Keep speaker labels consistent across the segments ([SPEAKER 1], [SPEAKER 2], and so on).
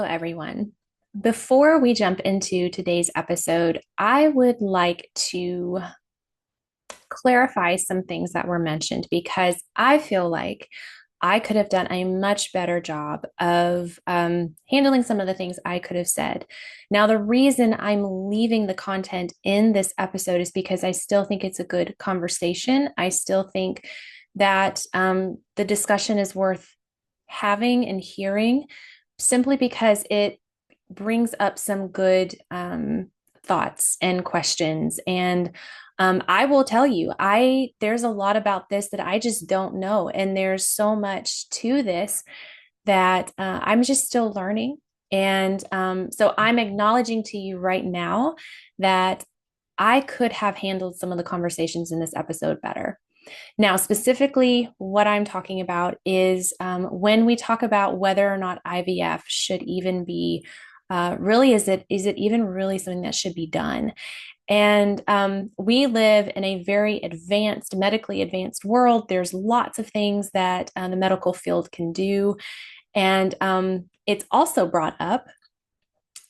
[SPEAKER 1] everyone. Before we jump into today's episode, I would like to clarify some things that were mentioned because I feel like I could have done a much better job of handling some of the things I could have said. Now, the reason I'm leaving the content in this episode is because I still think it's a good conversation. I still think that the discussion is worth having and hearing simply because it brings up some good thoughts and questions. And I will tell you, there's a lot about this that I just don't know, and there's so much to this that I'm just still learning. And so I'm acknowledging to you right now that I could have handled some of the conversations in this episode better. Now, specifically, what I'm talking about is when we talk about whether or not IVF should even be really, is it even really something that should be done? And we live in a very advanced, medically advanced world. There's lots of things that the medical field can do. And it's also brought up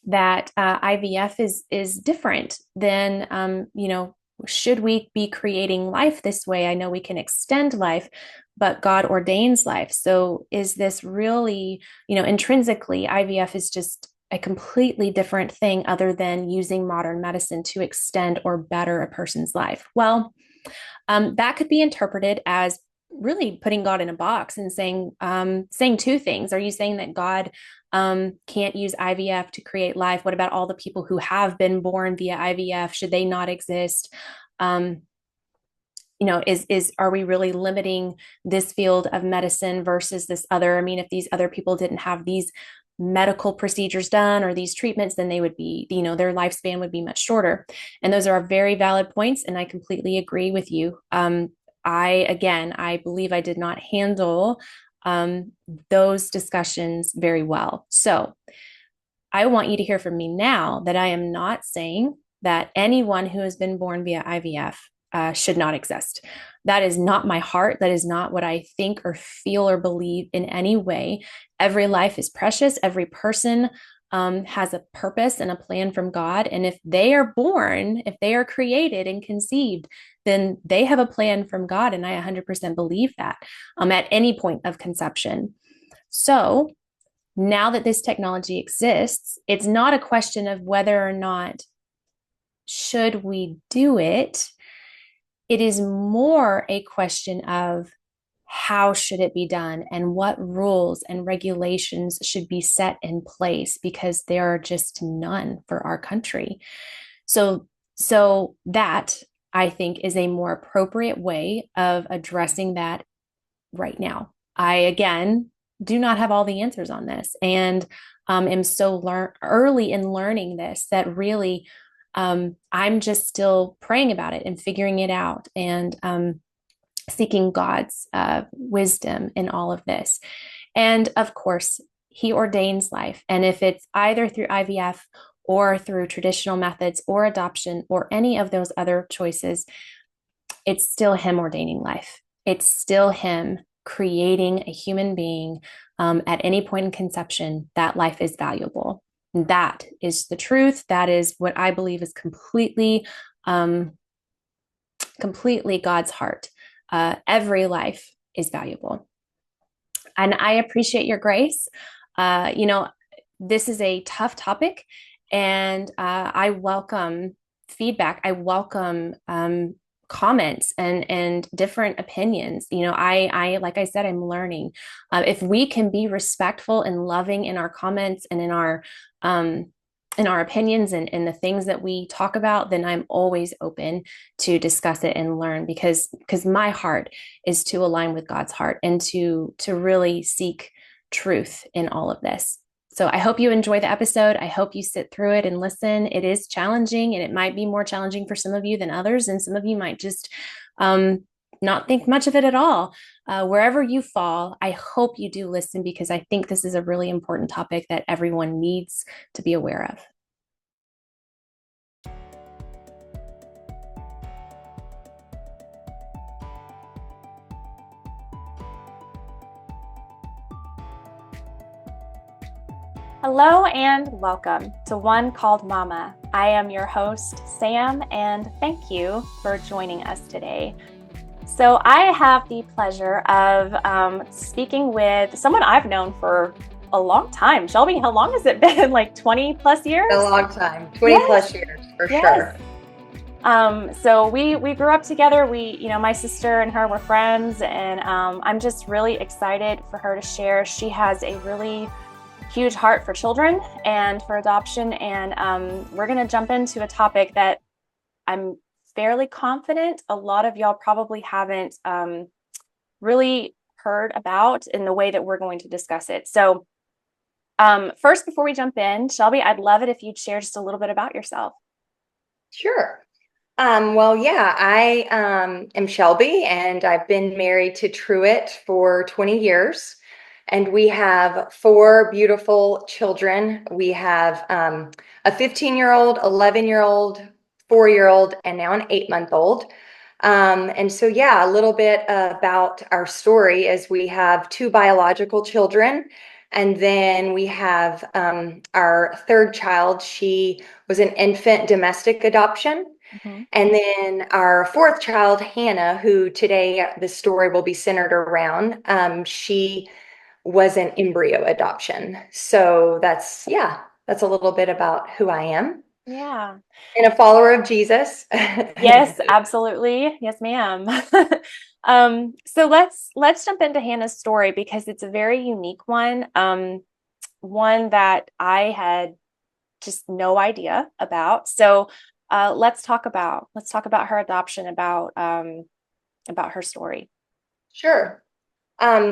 [SPEAKER 1] that IVF is different than, should we be creating life this way? I know we can extend life, but God ordains life. So is this really, intrinsically, IVF is just a completely different thing other than using modern medicine to extend or better a person's life? Well, that could be interpreted as really putting God in a box and saying two things. Are you saying that God can't use IVF to create life? What about all the people who have been born via IVF? Should they not exist? Um, is are we really limiting this field of medicine versus this other? I mean, if these other people didn't have these medical procedures done or these treatments, then they would be, their lifespan would be much shorter. And those are very valid points, and I completely agree with you. I believe I did not handle those discussions very well. So I want you to hear from me now that I am not saying that anyone who has been born via IVF should not exist. That is not my heart. That is not what I think or feel or believe in any way. Every life is precious. Every person has a purpose and a plan from God. And if they are born, if they are created and conceived, then they have a plan from God. And I 100% believe that at any point of conception. So now that this technology exists, it's not a question of whether or not should we do it. It is more a question of how should it be done and what rules and regulations should be set in place, because there are just none for our country. So that, I think, is a more appropriate way of addressing that right now. I, again, do not have all the answers on this, and am so early in learning this that really I'm just still praying about it and figuring it out, and seeking God's wisdom in all of this. And of course, He ordains life. And if it's either through IVF or through traditional methods or adoption or any of those other choices, it's still Him ordaining life. It's still Him creating a human being at any point in conception. That life is valuable. That is the truth. That is what I believe is completely God's heart. Every life is valuable. And I appreciate your grace. This is a tough topic, and I welcome feedback. I welcome comments and different opinions. I like I said, I'm learning. If we can be respectful and loving in our comments and in our opinions and the things that we talk about, then I'm always open to discuss it and learn, because my heart is to align with God's heart and to really seek truth in all of this. So I hope you enjoy the episode. I hope you sit through it and listen. It is challenging, and it might be more challenging for some of you than others. And some of you might just not think much of it at all. Wherever you fall, I hope you do listen, because I think this is a really important topic that everyone needs to be aware of. Hello and welcome to One Called Mama. I am your host, Sam, and thank you for joining us today. So, I have the pleasure of speaking with someone I've known for a long time. Shelby, how long has it been? Like 20 plus
[SPEAKER 2] A
[SPEAKER 1] years?
[SPEAKER 2] long time, 20
[SPEAKER 1] Yes,
[SPEAKER 2] plus years for
[SPEAKER 1] yes.
[SPEAKER 2] sure.
[SPEAKER 1] So we grew up together. My sister and her were friends, and I'm just really excited for her to share. She has a really huge heart for children and for adoption. And we're going to jump into a topic that I'm fairly confident a lot of y'all probably haven't really heard about in the way that we're going to discuss it. So, first, before we jump in, Shelby, I'd love it if you'd share just a little bit about yourself.
[SPEAKER 2] Sure. I am Shelby, and I've been married to Truett for 20 years. And we have four beautiful children. We have a 15-year-old, 11-year-old, 4-year-old, and now an 8-month-old. A little bit about our story is we have two biological children, and then we have our third child. She was an infant domestic adoption.
[SPEAKER 1] Mhm.
[SPEAKER 2] And then our fourth child, Hannah, who today the story will be centered around, she was an embryo adoption. So that's a little bit about who I am
[SPEAKER 1] Yeah.
[SPEAKER 2] and a follower of Jesus.
[SPEAKER 1] Yes, absolutely. Yes, ma'am. So let's jump into Hannah's story because it's a very unique one. One that I had just no idea about. So let's talk about her adoption, about her story.
[SPEAKER 2] Sure.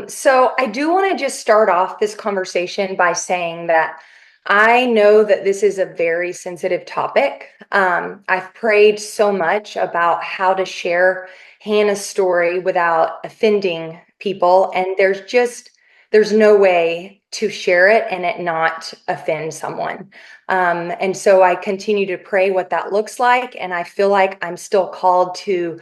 [SPEAKER 2] So I do want to just start off this conversation by saying that I know that this is a very sensitive topic. I've prayed so much about how to share Hannah's story without offending people, and there's no way to share it and it not offend someone. And so I continue to pray what that looks like, and I feel like I'm still called to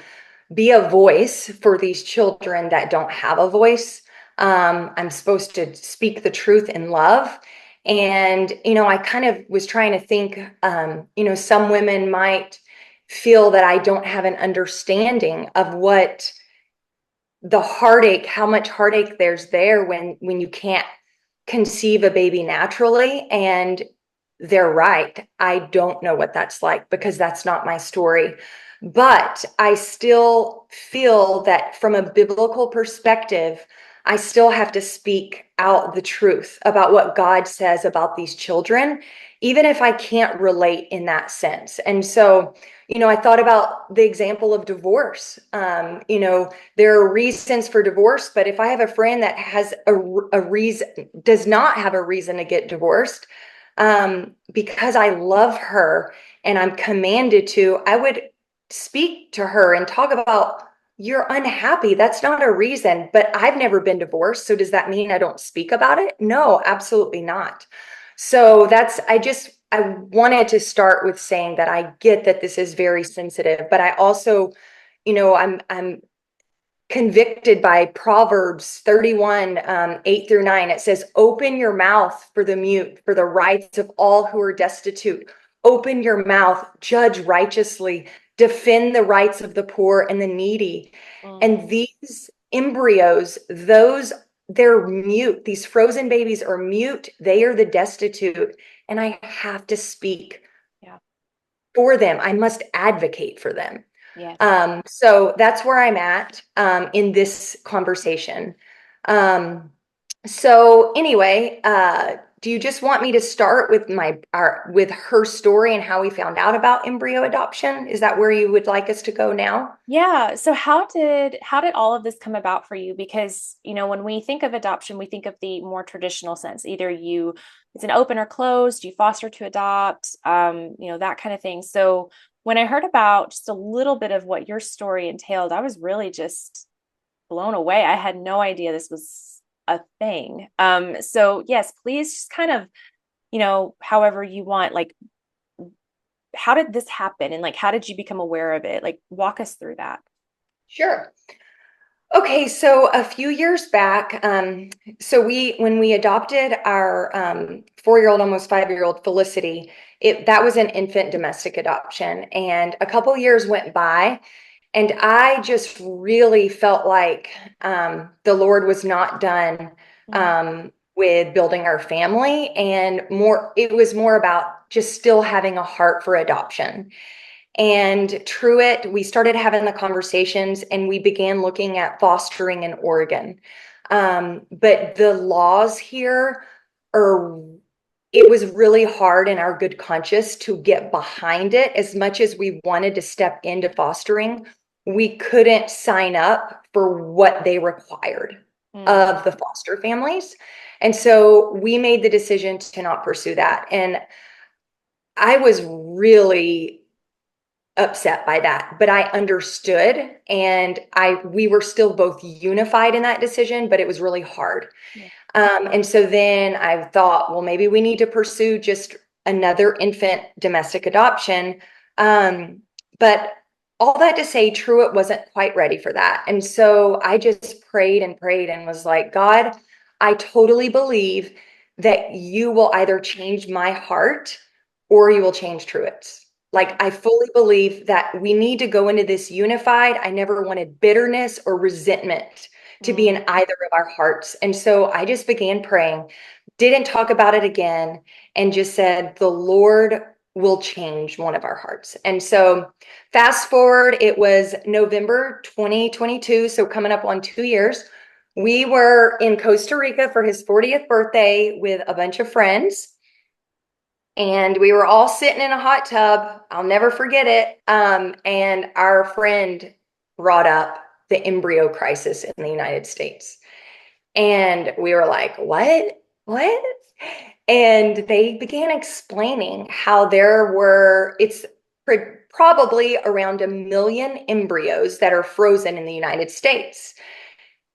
[SPEAKER 2] be a voice for these children that don't have a voice. I'm supposed to speak the truth in love. And, I kind of was trying to think, some women might feel that I don't have an understanding of what the heartache, how much heartache there's there when you can't conceive a baby naturally. And they're right. I don't know what that's like because that's not my story. But I still feel that from a biblical perspective, I still have to speak out the truth about what God says about these children, even if I can't relate in that sense. And so, I thought about the example of divorce. There are reasons for divorce, but if I have a friend that has a reason, does not have a reason to get divorced, because I love her and I'm commanded to, I would speak to her and talk about, you're unhappy. That's not a reason, but I've never been divorced. So does that mean I don't speak about it? No, absolutely not. So I wanted to start with saying that I get that this is very sensitive, but I also, I'm convicted by Proverbs 31, 8 through 9. It says, open your mouth for the mute, for the rights of all who are destitute. Open your mouth, judge righteously, defend the rights of the poor and the needy.
[SPEAKER 1] Mm,
[SPEAKER 2] And these embryos, they're mute. These frozen babies are mute. They are the destitute. And I have to speak
[SPEAKER 1] yeah.
[SPEAKER 2] for them. I must advocate for them.
[SPEAKER 1] Yes.
[SPEAKER 2] So that's where I'm at in this conversation. Um, so anyway, do you just want me to start with with her story and how we found out about embryo adoption? Is that where you would like us to go now?
[SPEAKER 1] Yeah. So how did all of this come about for you? Because, when we think of adoption, we think of the more traditional sense. Either it's an open or closed, you foster to adopt, that kind of thing. So when I heard about just a little bit of what your story entailed, I was really just blown away. I had no idea this was a thing. So yes, please just kind of, however you want, like, how did this happen? And like, how did you become aware of it? Like, walk us through that.
[SPEAKER 2] Sure. Okay, so a few years back, when we adopted our 4-year-old, almost 5-year-old Felicity, that was an infant domestic adoption, and a couple years went by, and I just really felt like the Lord was not done
[SPEAKER 1] Mm,
[SPEAKER 2] with building our family, and it was more about just still having a heart for adoption. And Truett, we started having the conversations and we began looking at fostering in Oregon. But the laws here are, it was really hard in our good conscience to get behind it. As much as we wanted to step into fostering, we couldn't sign up for what they required
[SPEAKER 1] mm,
[SPEAKER 2] of the foster families. And so we made the decision to not pursue that. And I was really upset by that, but I understood, and I we were still both unified in that decision, but it was really hard.
[SPEAKER 1] yeah.
[SPEAKER 2] And so then I thought, well, maybe we need to pursue just another infant domestic adoption. Um, but all that to say, Truett wasn't quite ready for that. And so I just prayed and prayed and was like, God, I totally believe that you will either change my heart or you will change Truett's.
[SPEAKER 1] Mm,
[SPEAKER 2] Like, I fully believe that we need to go into this unified. I never wanted bitterness or resentment to be
[SPEAKER 1] mm,
[SPEAKER 2] in either of our hearts. And so I just began praying, didn't talk about it again, and just said, the Lord will change one of our hearts. And so fast forward, it was November 2022. So coming up on 2 years, we were in Costa Rica for his 40th birthday with a bunch of friends. And we were all sitting in a hot tub. I'll never forget it. And our friend brought up the embryo crisis in the United States. And we were like, what? What? And they began explaining how it's probably around 1 million embryos that are frozen in the United States.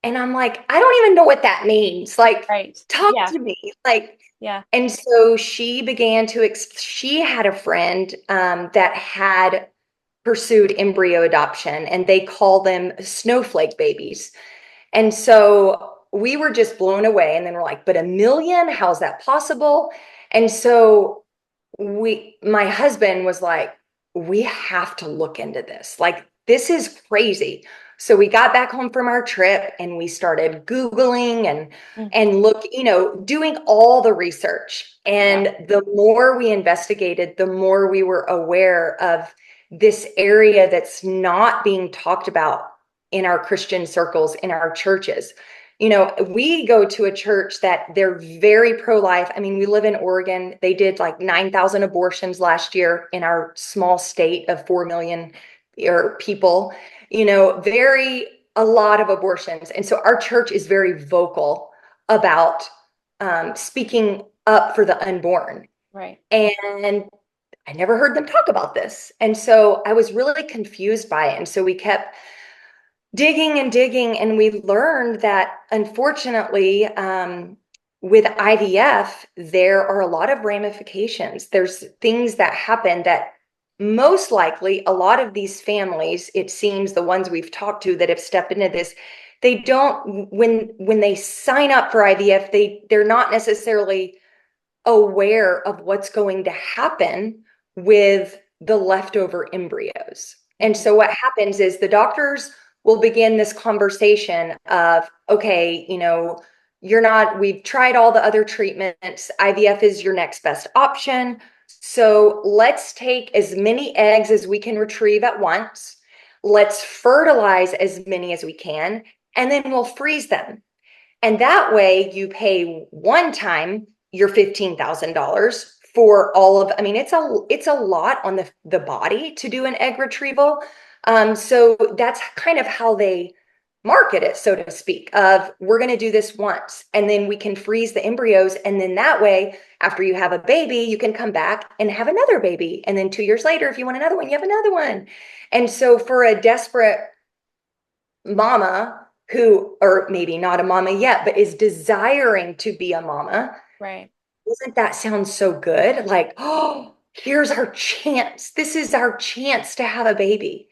[SPEAKER 2] And I'm like, I don't even know what that means. Like,
[SPEAKER 1] right.
[SPEAKER 2] talk
[SPEAKER 1] Yeah.
[SPEAKER 2] to me. Like,
[SPEAKER 1] Yeah.
[SPEAKER 2] and so she began she had a friend that had pursued embryo adoption, and they call them snowflake babies. And so we were just blown away. And then we're like, but 1 million? How's that possible? And so my husband was like, we have to look into this. Like, this is crazy. So we got back home from our trip and we started Googling
[SPEAKER 1] Mm,
[SPEAKER 2] and doing all the research.
[SPEAKER 1] yeah.
[SPEAKER 2] And the more we investigated, the more we were aware of this area that's not being talked about in our Christian circles, in our churches. We go to a church that they're very pro-life. I mean, we live in Oregon. They did like 9,000 abortions last year in our small state of 4 million people, a lot of abortions. And so our church is very vocal about speaking up for the unborn.
[SPEAKER 1] Right.
[SPEAKER 2] And I never heard them talk about this. And so I was really confused by it. And so we kept digging and digging, and we learned that unfortunately, with IVF, there are a lot of ramifications. There's things that happen that most likely a lot of these families, it seems the ones we've talked to that have stepped into this, they don't when they sign up for IVF, they're not necessarily aware of what's going to happen with the leftover embryos. And
[SPEAKER 1] Mhm.
[SPEAKER 2] so what happens is the doctors will begin this conversation of, okay, we've tried all the other treatments. IVF is your next best option. So let's take as many eggs as we can retrieve at once. Let's fertilize as many as we can, and then we'll freeze them. And that way you pay one time your $15,000 for all of, I mean, it's a lot on the body to do an egg retrieval. So that's kind of how they market it, so to speak, of we're going to do this once and then we can freeze the embryos. And then that way, after you have a baby, you can come back and have another baby. And then 2 years later, if you want another one, you have another one. And so for a desperate mama who, or maybe not a mama yet, but is desiring to be a mama,
[SPEAKER 1] Right.
[SPEAKER 2] doesn't that sound so good? Like, oh, here's our chance. This is our chance to have a baby.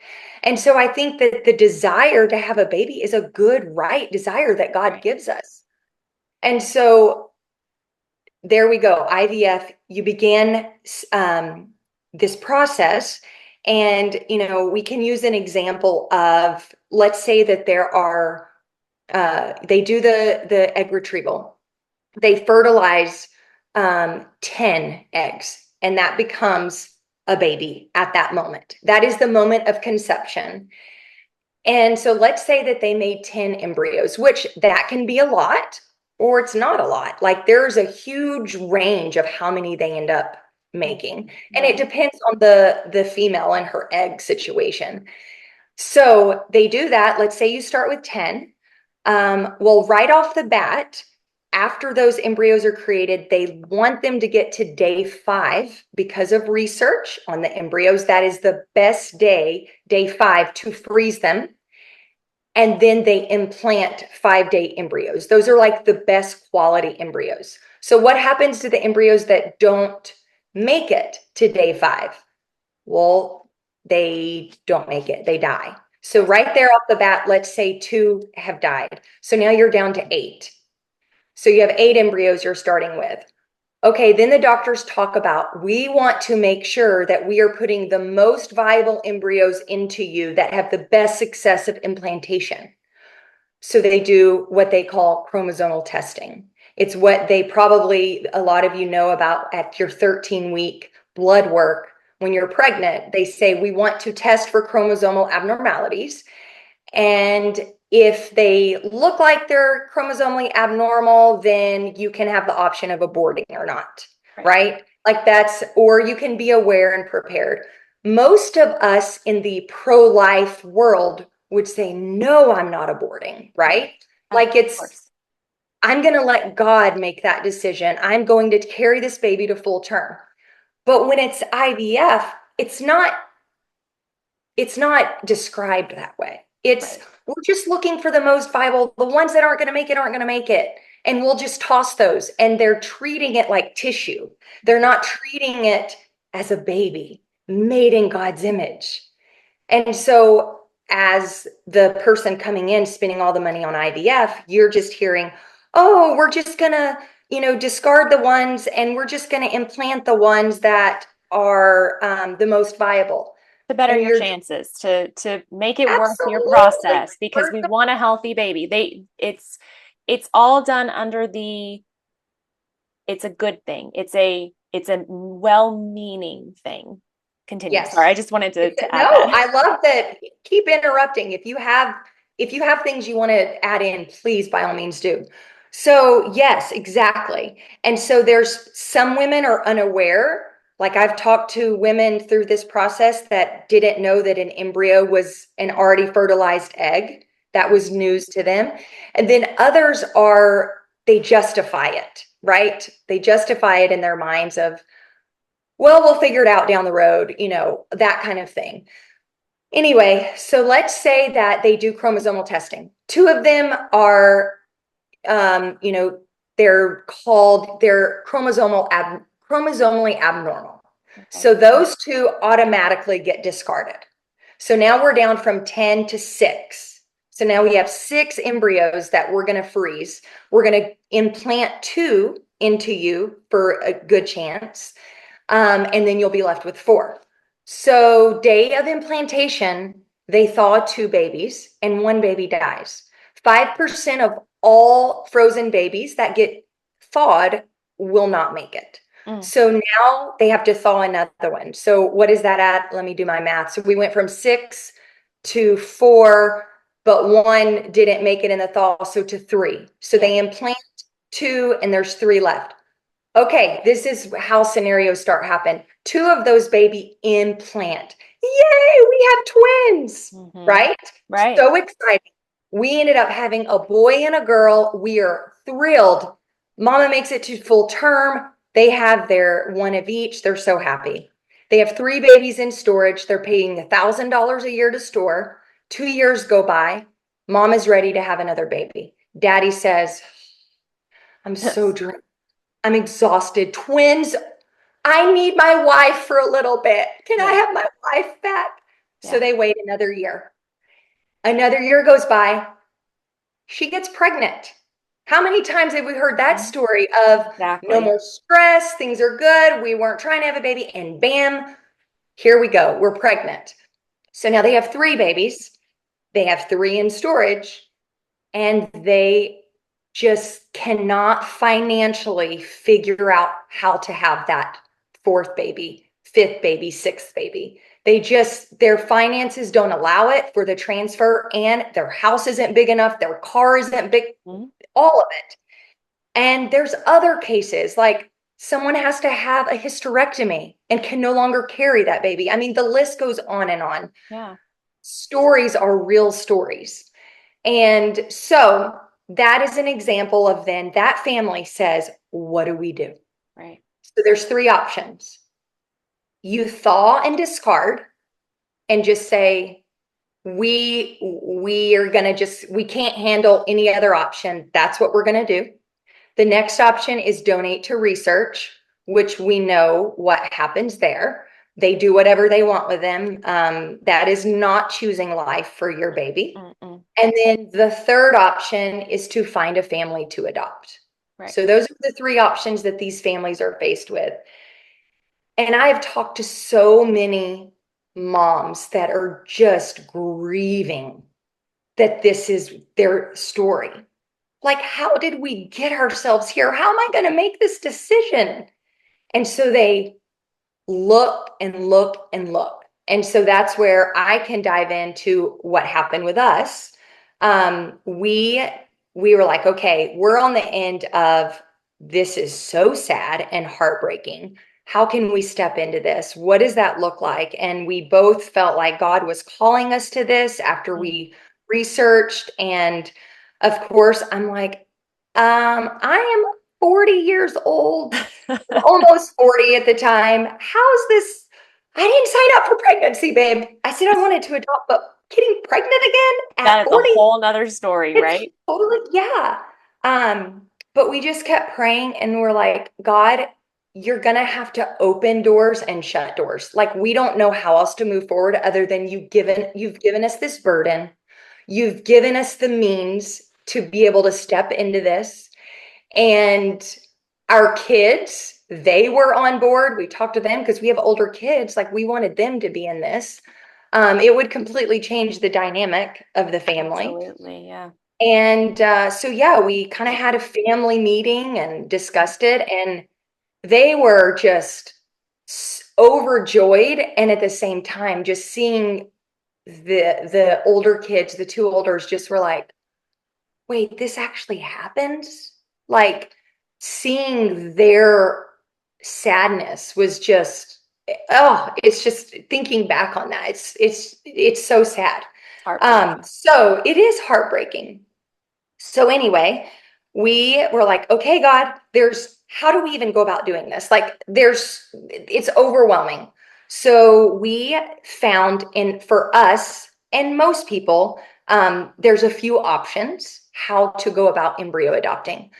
[SPEAKER 2] And so I think that the desire to have a baby is a good, right desire that God gives us. And so there we go. IVF, you begin this process. And, we can use an example of, let's say that there are, they do the egg retrieval. They fertilize 10 eggs, and that becomes a baby at that moment. That is the moment of conception. And so let's say that they made 10 embryos, which that can be a lot or it's not a lot. Like there's a huge range of how many they end up making. And it depends on the female and her egg situation. So they do that. Let's say you start with 10. Well, right off the bat, after those embryos are created, they want them to get to day 5 because of research on the embryos. That is the best day 5, to freeze them. And then they implant 5-day embryos. Those are like the best quality embryos. So what happens to the embryos that don't make it to day 5? Well, they don't make it. They die. So right there off the bat, let's say 2 have died. So now you're down to 8. So you have 8 embryos you're starting with. Okay, then the doctors talk about, we want to make sure that we are putting the most viable embryos into you that have the best success of implantation. So they do what they call chromosomal testing. It's what they probably, a lot of you know about at your 13-week blood work. When you're pregnant, they say we want to test for chromosomal abnormalities. And if they look like they're chromosomally abnormal, then you can have the option of aborting or not, right? Like that's, or you can be aware and prepared. Most of us in the pro-life world would say, no, I'm not aborting, right? Like it's, I'm going to let God make that decision. I'm going to carry this baby to full term. But when it's IVF, it's not described that way. It's we're just looking for the most viable. The ones that aren't going to make it aren't going to make it. And we'll just toss those. And they're treating it like tissue. They're not treating it as a baby made in God's image. And so as the person coming in, spending all the money on IVF, you're just hearing, oh, we're just going to, discard the ones and we're just going to implant the ones that are the most viable.
[SPEAKER 1] To better your chances, to make it worth your process, because we want a healthy baby. It's all done under it's a good thing. It's a well-meaning thing. Continue.
[SPEAKER 2] Yes.
[SPEAKER 1] Sorry, I just wanted to add
[SPEAKER 2] No,
[SPEAKER 1] that.
[SPEAKER 2] I love that. Keep interrupting. If you have things you want to add in, please, by all means do. So yes, exactly. And so there's some women are unaware. Like I've talked to women through this process that didn't know that an embryo was an already fertilized egg. That was news to them. And then others they justify it, right? They justify it in their minds of, well, we'll figure it out down the road, that kind of thing. Anyway, so let's say that they do chromosomal testing. 2 of them are, they're chromosomally abnormal. Okay. So those 2 automatically get discarded. So now we're down from 10 to 6. So now we have 6 embryos that we're going to freeze. We're going to implant 2 into you for a good chance. And then you'll be left with 4. So day of implantation, they thaw 2 babies and 1 baby dies. 5% of all frozen babies that get thawed will not make it. So now they have to thaw another one. So what is that at? Let me do my math. So we went from 6 to 4, but 1 didn't make it in the thaw, so to 3. So they implant 2 and there's 3 left. Okay, this is how scenarios start happen. 2 of those baby implant. Yay, we have twins, right? Right. So exciting. We ended up having a boy and a girl. We are thrilled. Mama makes it to full term. They have their 1 of each. They're so happy. They have 3 babies in storage. They're paying $1,000 a year to store. 2 years go by. Mom is ready to have another baby. Daddy says, I'm so drained. I'm exhausted. Twins, I need my wife for a little bit. Can I have my wife back? So
[SPEAKER 1] Yeah.
[SPEAKER 2] they wait another year. Another year goes by. She gets pregnant. How many times have we heard that
[SPEAKER 1] Mhm.
[SPEAKER 2] story of no
[SPEAKER 1] Exactly.
[SPEAKER 2] more stress, things are good, we weren't trying to have a baby, and bam, here we go, we're pregnant. So now they have three babies, they have three in storage, and they just cannot financially figure out how to have that fourth baby, fifth baby, sixth baby. Their finances don't allow it for the transfer, and their house isn't big enough, their car isn't big,
[SPEAKER 1] Mhm.
[SPEAKER 2] all of it. And there's other cases like someone has to have a hysterectomy and can no longer carry that baby. I mean, the list goes on and on.
[SPEAKER 1] Yeah.
[SPEAKER 2] Stories are real stories. And so that is an example of then that family says, what do we do?
[SPEAKER 1] Right.
[SPEAKER 2] So there's three options. You thaw and discard and just say, we are going to just, we can't handle any other option. That's what we're going to do. The next option is donate to research, which we know what happens there. They do whatever they want with them. That is not choosing life for your baby.
[SPEAKER 1] Mm-mm.
[SPEAKER 2] And then the third option is to find a family to adopt.
[SPEAKER 1] Right.
[SPEAKER 2] So those are the three options that these families are faced with. And I've talked to so many moms that are just grieving that this is their story. Like, how did we get ourselves here? How am I going to make this decision? And so they look and look and look. And so that's where I can dive into what happened with us. We were like, okay, we're on the end of this is so sad and heartbreaking. How can we step into this? What does that look like? And we both felt like God was calling us to this after
[SPEAKER 1] Mm.
[SPEAKER 2] we researched. And of course, I'm like, I am 40 years old, almost 40 at the time. How's this? I didn't sign up for pregnancy, babe. I said I wanted to adopt, but getting pregnant again at
[SPEAKER 1] That is a
[SPEAKER 2] 40,
[SPEAKER 1] whole nother story,
[SPEAKER 2] it's
[SPEAKER 1] right?
[SPEAKER 2] totally, yeah. But we just kept praying and we're like, God, you're gonna have to open doors and shut doors. Like we don't know how else to move forward other than you've given us this burden. You've given us the means to be able to step into this. And our kids, they were on board. We talked to them because we have older kids. Like we wanted them to be in this. It would completely change the dynamic of the family.
[SPEAKER 1] Absolutely. Yeah.
[SPEAKER 2] And so, yeah, we kind of had a family meeting and discussed it. And they were just overjoyed. And at the same time, just seeing the older kids, the two olders just were like, wait, this actually happens? Like seeing their sadness was just, oh, it's just thinking back on that. It's so sad.
[SPEAKER 1] It's heartbreaking.
[SPEAKER 2] So it is heartbreaking. So anyway, we were like, okay, God, how do we even go about doing this? Like it's overwhelming. So we found for us and most people, there's a few options how to go about embryo adopting.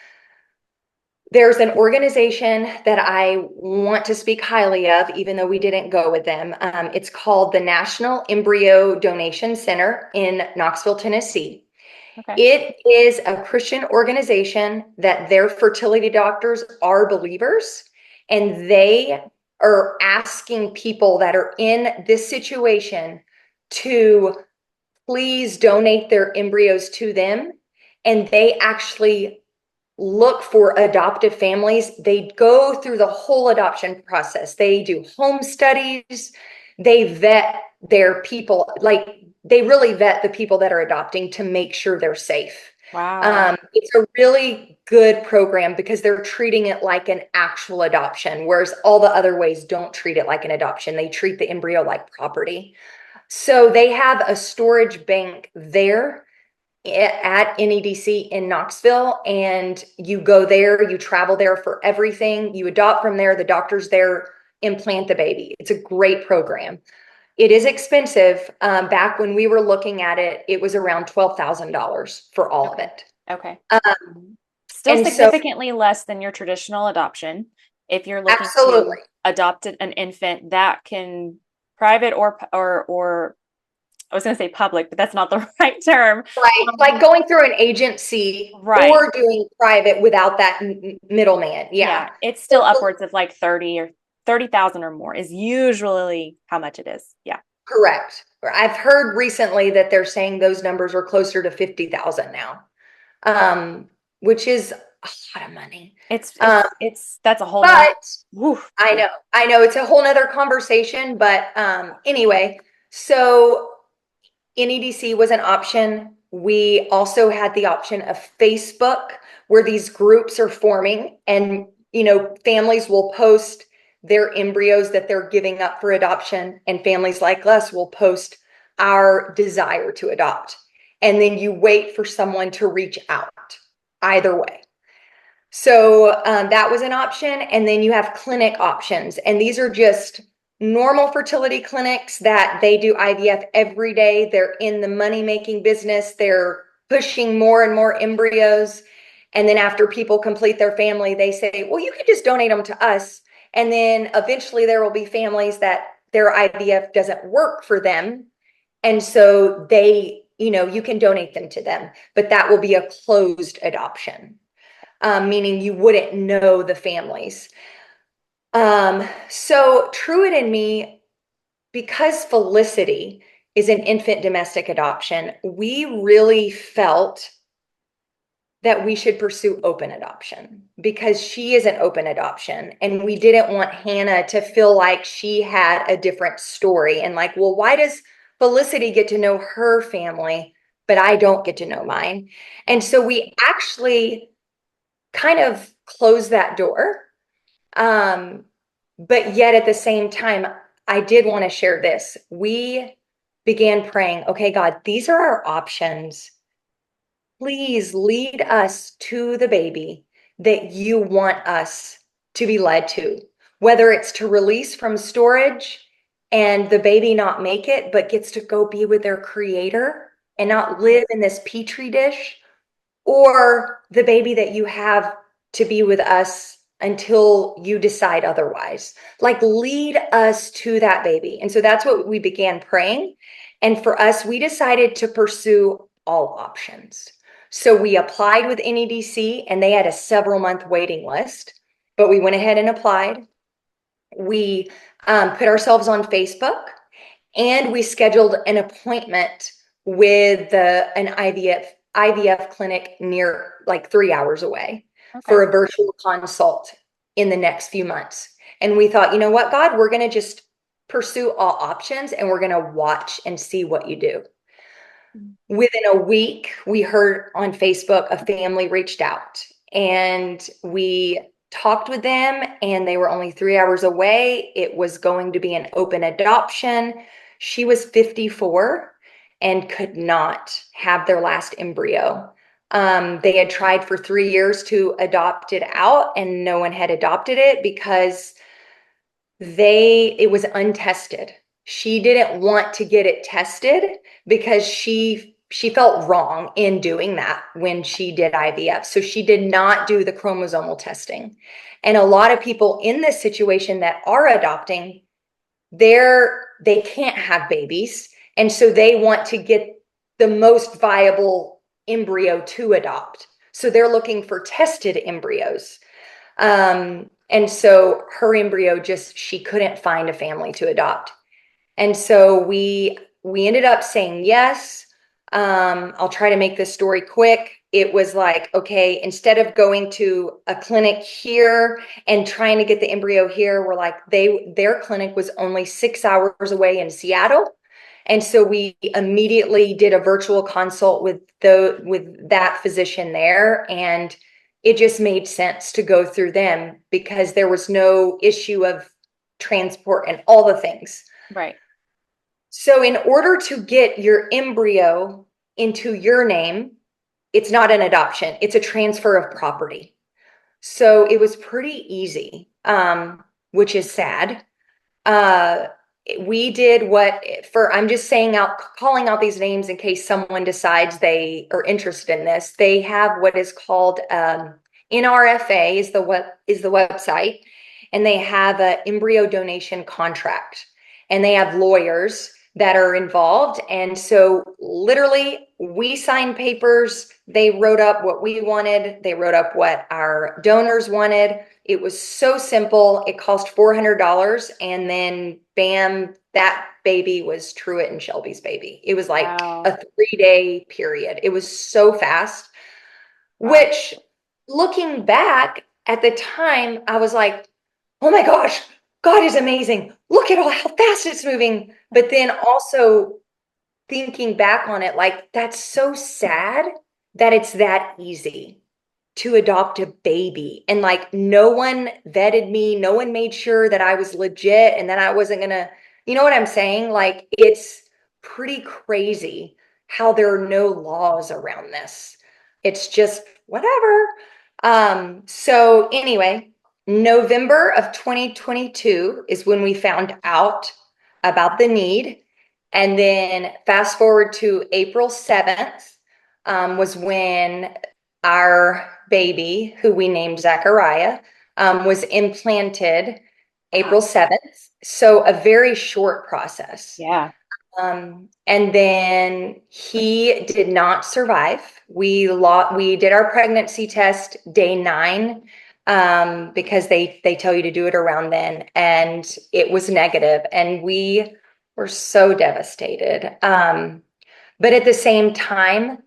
[SPEAKER 2] There's an organization that I want to speak highly of, even though we didn't go with them. It's called the National Embryo Donation Center in Knoxville, Tennessee.
[SPEAKER 1] Okay.
[SPEAKER 2] It is a Christian organization that their fertility doctors are believers, and they are asking people that are in this situation to please donate their embryos to them. And they actually look for adoptive families. They go through the whole adoption process. They do home studies. They vet their people, like they really vet the people that are adopting to make sure they're safe.
[SPEAKER 1] Wow.
[SPEAKER 2] It's a really good program because they're treating it like an actual adoption, whereas all the other ways don't treat it like an adoption. They treat the embryo like property. So they have a storage bank there at NEDC in Knoxville, and you go there, you travel there for everything, you adopt from there, the doctors there implant the baby. It's a great program. It is expensive. Back when we were looking at it, it was around $12,000 for all of
[SPEAKER 1] Okay.
[SPEAKER 2] it.
[SPEAKER 1] Okay. Still
[SPEAKER 2] And so,
[SPEAKER 1] significantly less than your traditional adoption. If you're looking to
[SPEAKER 2] absolutely.
[SPEAKER 1] adopt an infant, that can private or I was going to say public, but that's not the right term.
[SPEAKER 2] Right. Like going through an agency
[SPEAKER 1] Right.
[SPEAKER 2] or doing private without that middleman. Yeah.
[SPEAKER 1] Yeah, it's still upwards of like 30 or 30,000 or more is usually how much it is. Yeah.
[SPEAKER 2] Correct. I've heard recently that they're saying those numbers are closer to 50,000 now, which is a lot of money.
[SPEAKER 1] It's
[SPEAKER 2] Um,
[SPEAKER 1] it's it's that's a whole nother.
[SPEAKER 2] but
[SPEAKER 1] Woof.
[SPEAKER 2] I know it's a whole nother conversation, but anyway, so NEDC was an option. We also had the option of Facebook, where these groups are forming, and families will post their embryos that they're giving up for adoption, and families like us will post our desire to adopt. And then you wait for someone to reach out, either way. So that was an option. And then you have clinic options. And these are just normal fertility clinics that they do IVF every day. They're in the money-making business. They're pushing more and more embryos. And then after people complete their family, they say, well, you can just donate them to us. And then eventually there will be families that their IVF doesn't work for them. And so you can donate them to them, but that will be a closed adoption. Meaning you wouldn't know the families. So Truett and me, because Felicity is an infant domestic adoption, we really felt that we should pursue open adoption because she is an open adoption. And we didn't want Hannah to feel like she had a different story and like, well, why does Felicity get to know her family, but I don't get to know mine? And so we actually kind of close that door. But yet at the same time, I did want to share this. We began praying, okay, God, these are our options. Please lead us to the baby that you want us to be led to, whether it's to release from storage and the baby not make it, but gets to go be with their creator and not live in this petri dish, or the baby that you have to be with us until you decide otherwise. Like, lead us to that baby. And so that's what we began praying. And for us, we decided to pursue all options. So we applied with NEDC and they had a several-month waiting list, but we went ahead and applied. We put ourselves on Facebook and we scheduled an appointment with an IVF clinic near like 3 hours away for
[SPEAKER 1] Okay.
[SPEAKER 2] a virtual consult in the next few months. And we thought, you know what, God, we're going to just pursue all options and we're going to watch and see what you do. Within a week, we heard on Facebook a family reached out and we talked with them, and they were only 3 hours away. It was going to be an open adoption. She was 54 and could not have their last embryo. They had tried for 3 years to adopt it out, and no one had adopted it because it was untested. She didn't want to get it tested because she felt wrong in doing that when she did IVF. So she did not do the chromosomal testing. And a lot of people in this situation that are adopting, they can't have babies. And so they want to get the most viable embryo to adopt. So they're looking for tested embryos. And so her embryo she couldn't find a family to adopt. And so we ended up saying yes. I'll try to make this story quick. It was like, okay, instead of going to a clinic here and trying to get the embryo here, we're like, their clinic was only 6 hours away in Seattle. And so we immediately did a virtual consult with that physician there. And it just made sense to go through them because there was no issue of transport and all the things.
[SPEAKER 1] Right.
[SPEAKER 2] So in order to get your embryo into your name, it's not an adoption, it's a transfer of property. So it was pretty easy, which is sad. We did I'm just calling out these names in case someone decides they are interested in this. They have what is called NRFA is the website, and they have an embryo donation contract, and they have lawyers that are involved. And so literally we signed papers. They wrote up what we wanted. They wrote up what our donors wanted. It was so simple. It cost $400. And then bam, that baby was Truett and Shelby's baby. It was like
[SPEAKER 1] Wow.
[SPEAKER 2] a 3-day period. It was so fast,
[SPEAKER 1] Wow.
[SPEAKER 2] which looking back at the time, I was like, oh my gosh, God is amazing. Look at all how fast it's moving. But then also thinking back on it, like that's so sad that it's that easy to adopt a baby. And like no one vetted me, no one made sure that I was legit and that I wasn't gonna, you know what I'm saying? Like it's pretty crazy how there are no laws around this. It's just whatever. So anyway, November of 2022 is when we found out about the need. And then fast forward to April 7th, was when our baby, who we named Zachariah, was implanted April 7th. So a very short process.
[SPEAKER 1] Yeah.
[SPEAKER 2] And then he did not survive. We did our pregnancy test day 9, because they tell you to do it around then, and it was negative, and we were so devastated. But at the same time,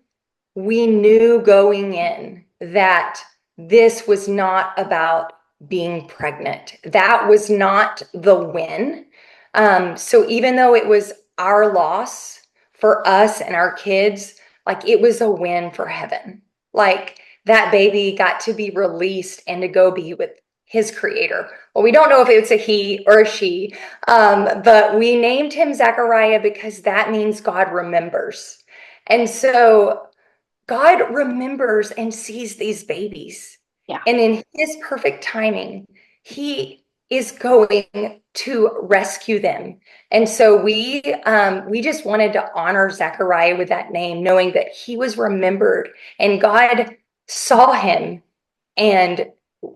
[SPEAKER 2] we knew going in that this was not about being pregnant. That was not the win. So even though it was our loss for us and our kids, like it was a win for heaven. Like that baby got to be released and to go be with his creator. Well, we don't know if it's a he or a she, but we named him Zachariah because that means God remembers. And so God remembers and sees these babies.
[SPEAKER 1] Yeah.
[SPEAKER 2] And in his perfect timing, he is going to rescue them. And so we just wanted to honor Zechariah with that name, knowing that he was remembered and God saw him and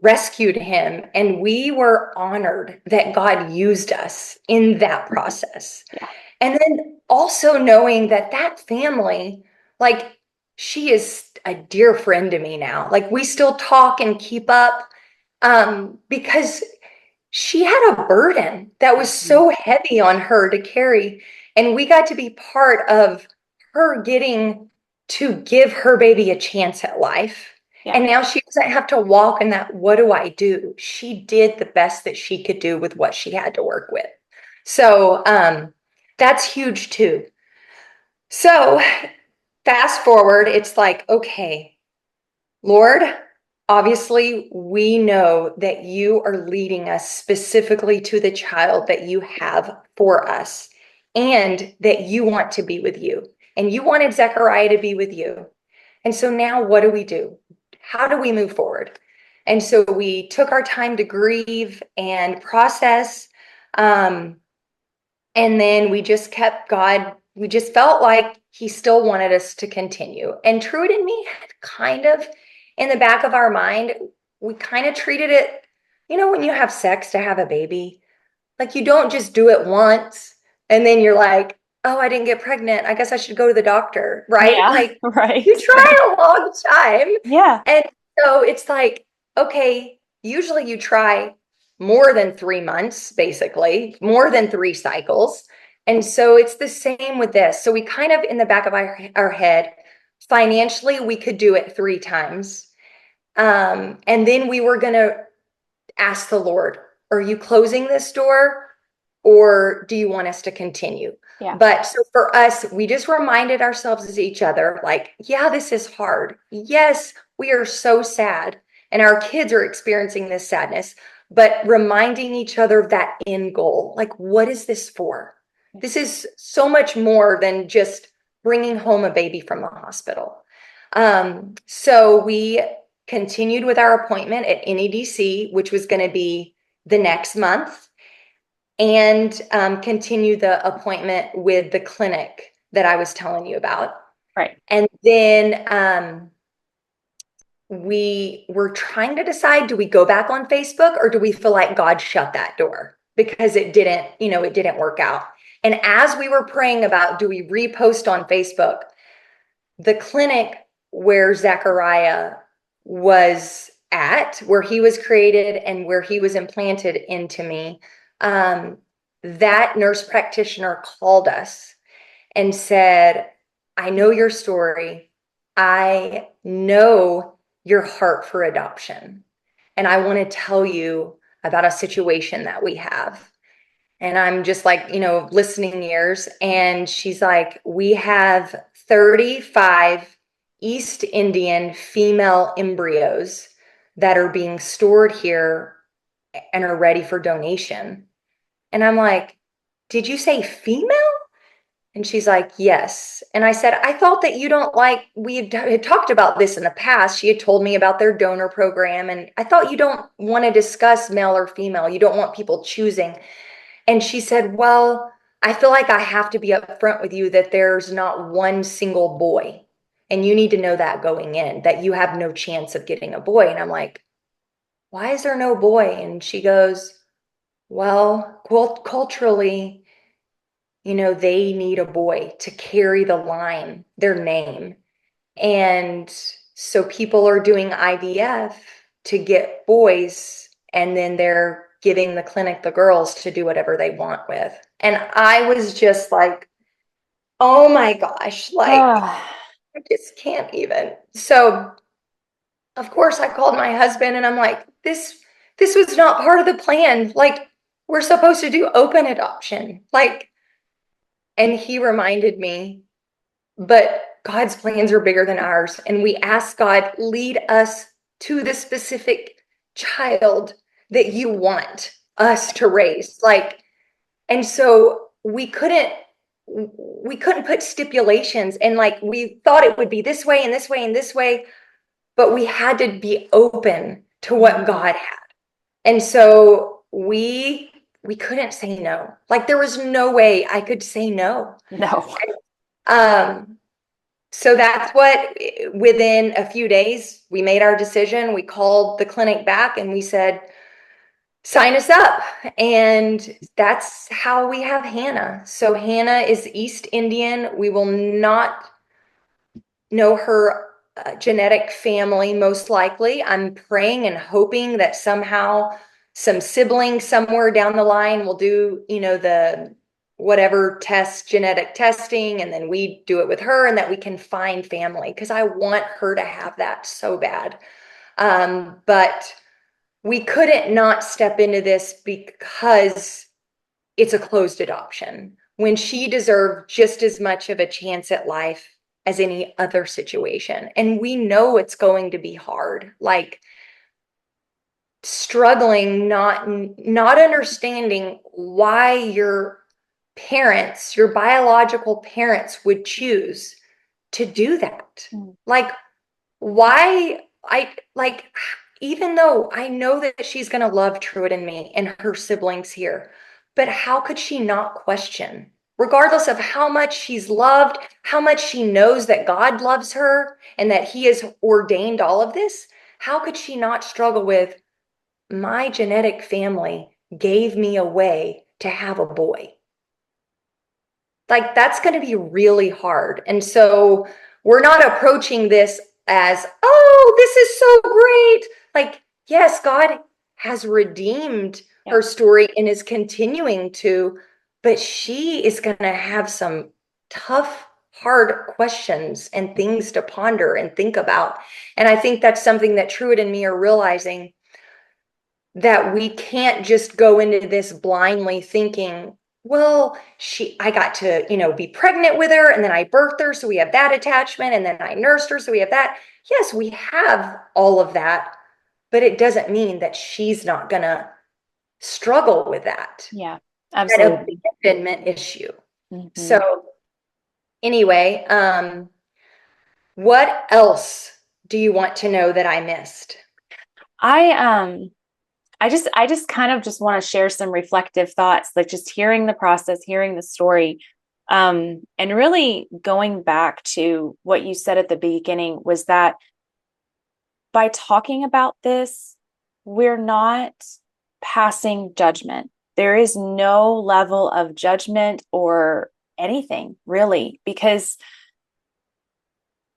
[SPEAKER 2] rescued him. And we were honored that God used us in that process.
[SPEAKER 1] Yeah.
[SPEAKER 2] And then also knowing that that family, like, she is a dear friend to me now. Like, we still talk and keep up, because she had a burden that was so heavy on her to carry. And we got to be part of her getting to give her baby a chance at life.
[SPEAKER 1] Yeah.
[SPEAKER 2] And now she doesn't have to walk in that, what do I do? She did the best that she could do with what she had to work with. So, that's huge too. So fast forward, it's like, okay, Lord, obviously we know that you are leading us specifically to the child that you have for us and that you want to be with you. And you wanted Zechariah to be with you. And so now what do we do? How do we move forward? And so we took our time to grieve and process. And then we just kept God, we just felt like he still wanted us to continue. And Truett and me had kind of in the back of our mind, we kind of treated it, when you have sex to have a baby, like you don't just do it once and then you're like, oh, I didn't get pregnant. I guess I should go to the doctor, right?
[SPEAKER 1] Yeah.
[SPEAKER 2] Like
[SPEAKER 1] Right.
[SPEAKER 2] you try a long time.
[SPEAKER 1] Yeah.
[SPEAKER 2] And so it's like, okay, usually you try more than 3 months, basically, more than 3 cycles. And so it's the same with this. So we kind of, in the back of our head, financially, we could do it 3 times. And then we were going to ask the Lord, are you closing this door or do you want us to continue?
[SPEAKER 1] Yeah.
[SPEAKER 2] But so for us, we just reminded ourselves as each other, like, yeah, this is hard. Yes, we are so sad and our kids are experiencing this sadness, but reminding each other of that end goal, like, what is this for? This is so much more than just bringing home a baby from the hospital. So we continued with our appointment at NEDC, which was going to be the next month, and continue the appointment with the clinic that I was telling you about.
[SPEAKER 1] Right.
[SPEAKER 2] And then we were trying to decide, do we go back on Facebook or do we feel like God shut that door because it didn't work out? And as we were praying about, do we repost on Facebook, the clinic where Zechariah was at, where he was created and where he was implanted into me, that nurse practitioner called us and said, I know your story. I know your heart for adoption. And I want to tell you about a situation that we have. And I'm just like, listening ears. And she's like, we have 35 East Indian female embryos that are being stored here and are ready for donation. And I'm like, did you say female? And she's like, yes. And I said, I thought that you don't like, we had talked about this in the past. She had told me about their donor program. And I thought you don't want to discuss male or female. You don't want people choosing. And she said, well, I feel like I have to be upfront with you that there's not one single boy. And you need to know that going in, that you have no chance of getting a boy. And I'm like, why is there no boy? And she goes, well, culturally, they need a boy to carry the line, their name. And so people are doing IVF to get boys, and then they're giving the clinic the girls to do whatever they want with. And I was just like, oh my gosh, like I just can't even. So of course I called my husband and I'm like, this was not part of the plan. Like, we're supposed to do open adoption. Like, and he reminded me, but God's plans are bigger than ours. And we ask God, lead us to the specific child that you want us to raise. Like, and so we couldn't put stipulations, and like we thought it would be this way and this way and this way, but we had to be open to what God had. And so we couldn't say no. Like, there was no way I could say no.
[SPEAKER 1] No.
[SPEAKER 2] So that's what, within a few days, we made our decision. We called the clinic back and we said, sign us up. And that's how we have Hannah. So Hannah is East Indian. We will not know her genetic family, most likely. I'm praying and hoping that somehow some sibling somewhere down the line will do, the whatever test, genetic testing, and then we do it with her, and that we can find family, because I want her to have that so bad. But we couldn't not step into this because it's a closed adoption, when she deserved just as much of a chance at life as any other situation. And we know it's going to be hard, like struggling, not understanding why your parents, your biological parents, would choose to do that. Like, why? Even though I know that she's going to love Truett and me and her siblings here, but how could she not question, regardless of how much she's loved, how much she knows that God loves her and that he has ordained all of this? How could she not struggle with, my genetic family gave me a way to have a boy? Like, that's going to be really hard. And so we're not approaching this as, oh, this is so great. Like, yes, God has redeemed her story and is continuing to, but she is going to have some tough, hard questions and things to ponder and think about. And I think that's something that Truett and me are realizing, that we can't just go into this blindly thinking, well, I got to, be pregnant with her, and then I birthed her, so we have that attachment, and then I nursed her, so we have that. Yes, we have all of that, but it doesn't mean that she's not gonna struggle with that.
[SPEAKER 1] Yeah, absolutely.
[SPEAKER 2] That abandonment issue. So anyway, what else do you want to know that I missed?
[SPEAKER 1] I just kind of just want to share some reflective thoughts, like just hearing the process, hearing the story, and really going back to what you said at the beginning, was that by talking about this, we're not passing judgment. There is no level of judgment or anything really, because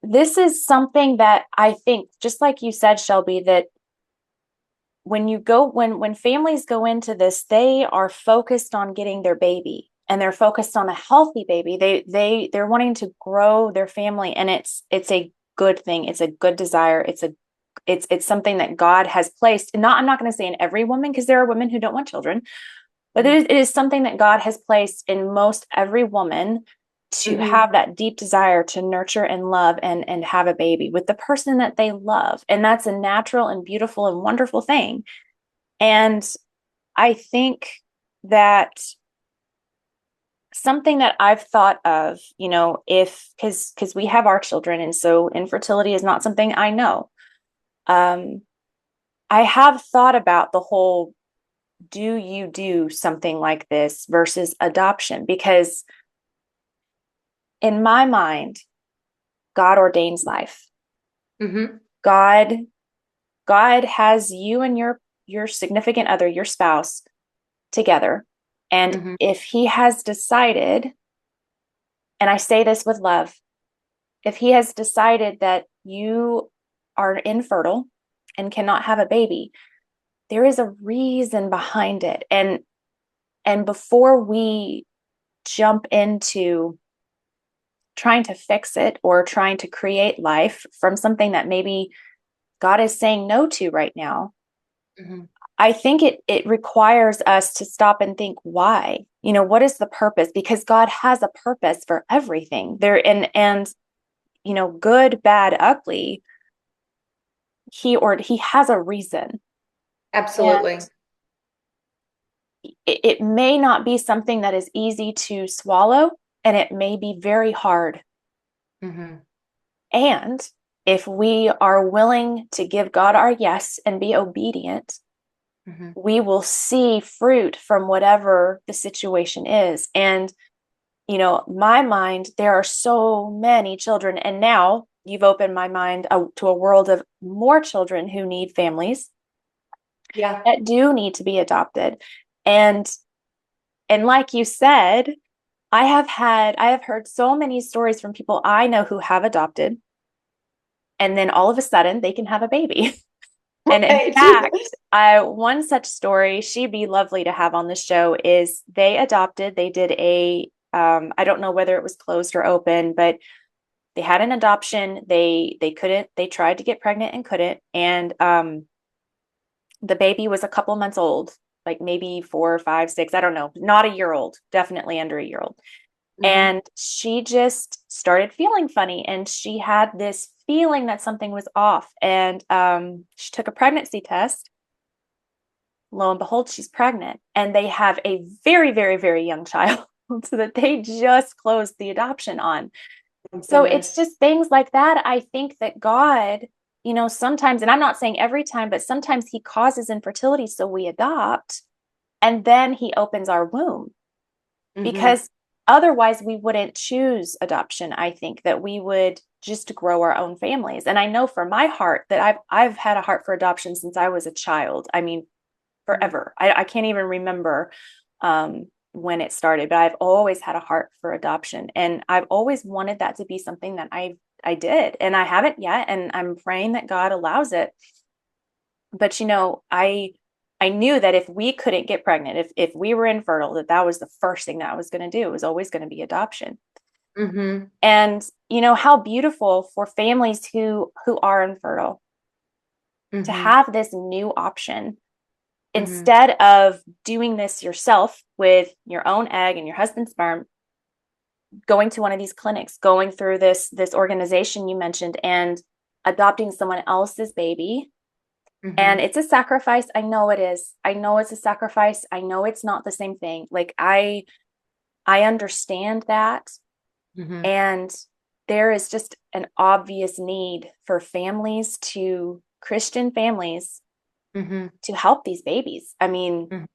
[SPEAKER 1] this is something that I think, just like you said, Shelby, that when families go into this, they are focused on getting their baby, and they're focused on a healthy baby. They're wanting to grow their family, and it's a good thing. It's a good desire. It's something that God has placed. And I'm not going to say in every woman, because there are women who don't want children, but it is something that God has placed in most every woman, to
[SPEAKER 2] Mm-hmm.
[SPEAKER 1] have that deep desire to nurture and love and have a baby with the person that they love. And that's a natural and beautiful and wonderful thing. And I think that something that I've thought of, if because we have our children, and so infertility is not something I know. Um, I have thought about the whole, do you do something like this versus adoption? Because in my mind, God ordains life.
[SPEAKER 2] Mm-hmm.
[SPEAKER 1] God God has you and your significant other, your spouse, together. And
[SPEAKER 2] Mm-hmm.
[SPEAKER 1] if he has decided, and I say this with love, if he has decided that you are infertile and cannot have a baby, there is a reason behind it. And before we jump into trying to fix it or trying to create life from something that maybe God is saying no to right now,
[SPEAKER 2] Mm-hmm.
[SPEAKER 1] I think it requires us to stop and think, why? What is the purpose? Because God has a purpose for everything there, and good, bad, ugly, he has a reason. And
[SPEAKER 2] Absolutely.
[SPEAKER 1] it may not be something that is easy to swallow, and it may be very hard.
[SPEAKER 2] Mm-hmm.
[SPEAKER 1] And if we are willing to give God our yes and be obedient,
[SPEAKER 2] Mm-hmm.
[SPEAKER 1] we will see fruit from whatever the situation is. And, my mind, there are so many children. And now you've opened my mind to a world of more children who need families
[SPEAKER 2] Yeah.
[SPEAKER 1] that do need to be adopted. And like you said, I have heard so many stories from people I know who have adopted, and then all of a sudden they can have a baby. And in
[SPEAKER 2] Right.
[SPEAKER 1] fact, one such story, she'd be lovely to have on the show, is they did I don't know whether it was closed or open, but they had an adoption. They tried to get pregnant and couldn't. And the baby was a couple months old, like maybe 4 or 5, 6, I don't know, not a year old, definitely under a year old.
[SPEAKER 2] Mm-hmm.
[SPEAKER 1] And she just started feeling funny, and she had this feeling that something was off. And she took a pregnancy test. Lo and behold, she's pregnant, and they have a very, very, very young child so that they just closed the adoption on.
[SPEAKER 2] Oh,
[SPEAKER 1] So it's
[SPEAKER 2] goodness.
[SPEAKER 1] just things like that. I think that God, sometimes, and I'm not saying every time, but sometimes he causes infertility so we adopt, and then he opens our womb,
[SPEAKER 2] Mm-hmm.
[SPEAKER 1] because otherwise we wouldn't choose adoption. I think that we would just grow our own families. And I know for my heart that I've had a heart for adoption since I was a child. I mean, forever. I can't even remember when it started, but I've always had a heart for adoption, and I've always wanted that to be something that I did, and I haven't yet, and I'm praying that God allows it. But I knew that if we couldn't get pregnant, if we were infertile, that was the first thing that I was going to do. It was always going to be adoption.
[SPEAKER 2] Mm-hmm.
[SPEAKER 1] And how beautiful for families who are infertile to
[SPEAKER 2] Mm-hmm.
[SPEAKER 1] have this new option,
[SPEAKER 2] Mm-hmm.
[SPEAKER 1] instead of doing this yourself with your own egg and your husband's sperm, going to one of these clinics, going through this organization you mentioned, and adopting someone else's baby. And
[SPEAKER 2] Mm-hmm.
[SPEAKER 1] it's a sacrifice. I know it is. I know it's a sacrifice. I know it's not the same thing. Like I understand that.
[SPEAKER 2] Mm-hmm.
[SPEAKER 1] And there is just an obvious need for Christian families,
[SPEAKER 2] Mm-hmm.
[SPEAKER 1] to help these babies. I mean,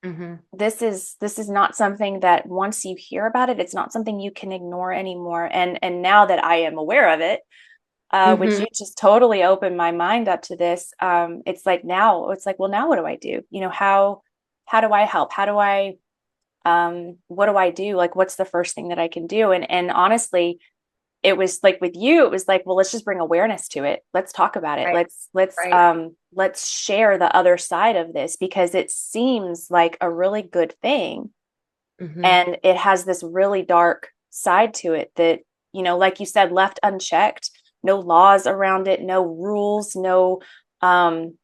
[SPEAKER 2] Mm-hmm.
[SPEAKER 1] this is not something that, once you hear about it, it's not something you can ignore anymore. And now that I am aware of it, which
[SPEAKER 2] Mm-hmm.
[SPEAKER 1] you just totally opened my mind up to this, it's like, well, now what do I do? How how do I help? How do I what do I do? Like, what's the first thing that I can do? And honestly, it was like with you, it was like, well, let's just bring awareness to it. Let's talk about it.
[SPEAKER 2] Right, right.
[SPEAKER 1] Let's share the other side of this because it seems like a really good thing.
[SPEAKER 2] Hmm.
[SPEAKER 1] And it has this really dark side to it that, like you said, left unchecked, no laws around it, no rules, no um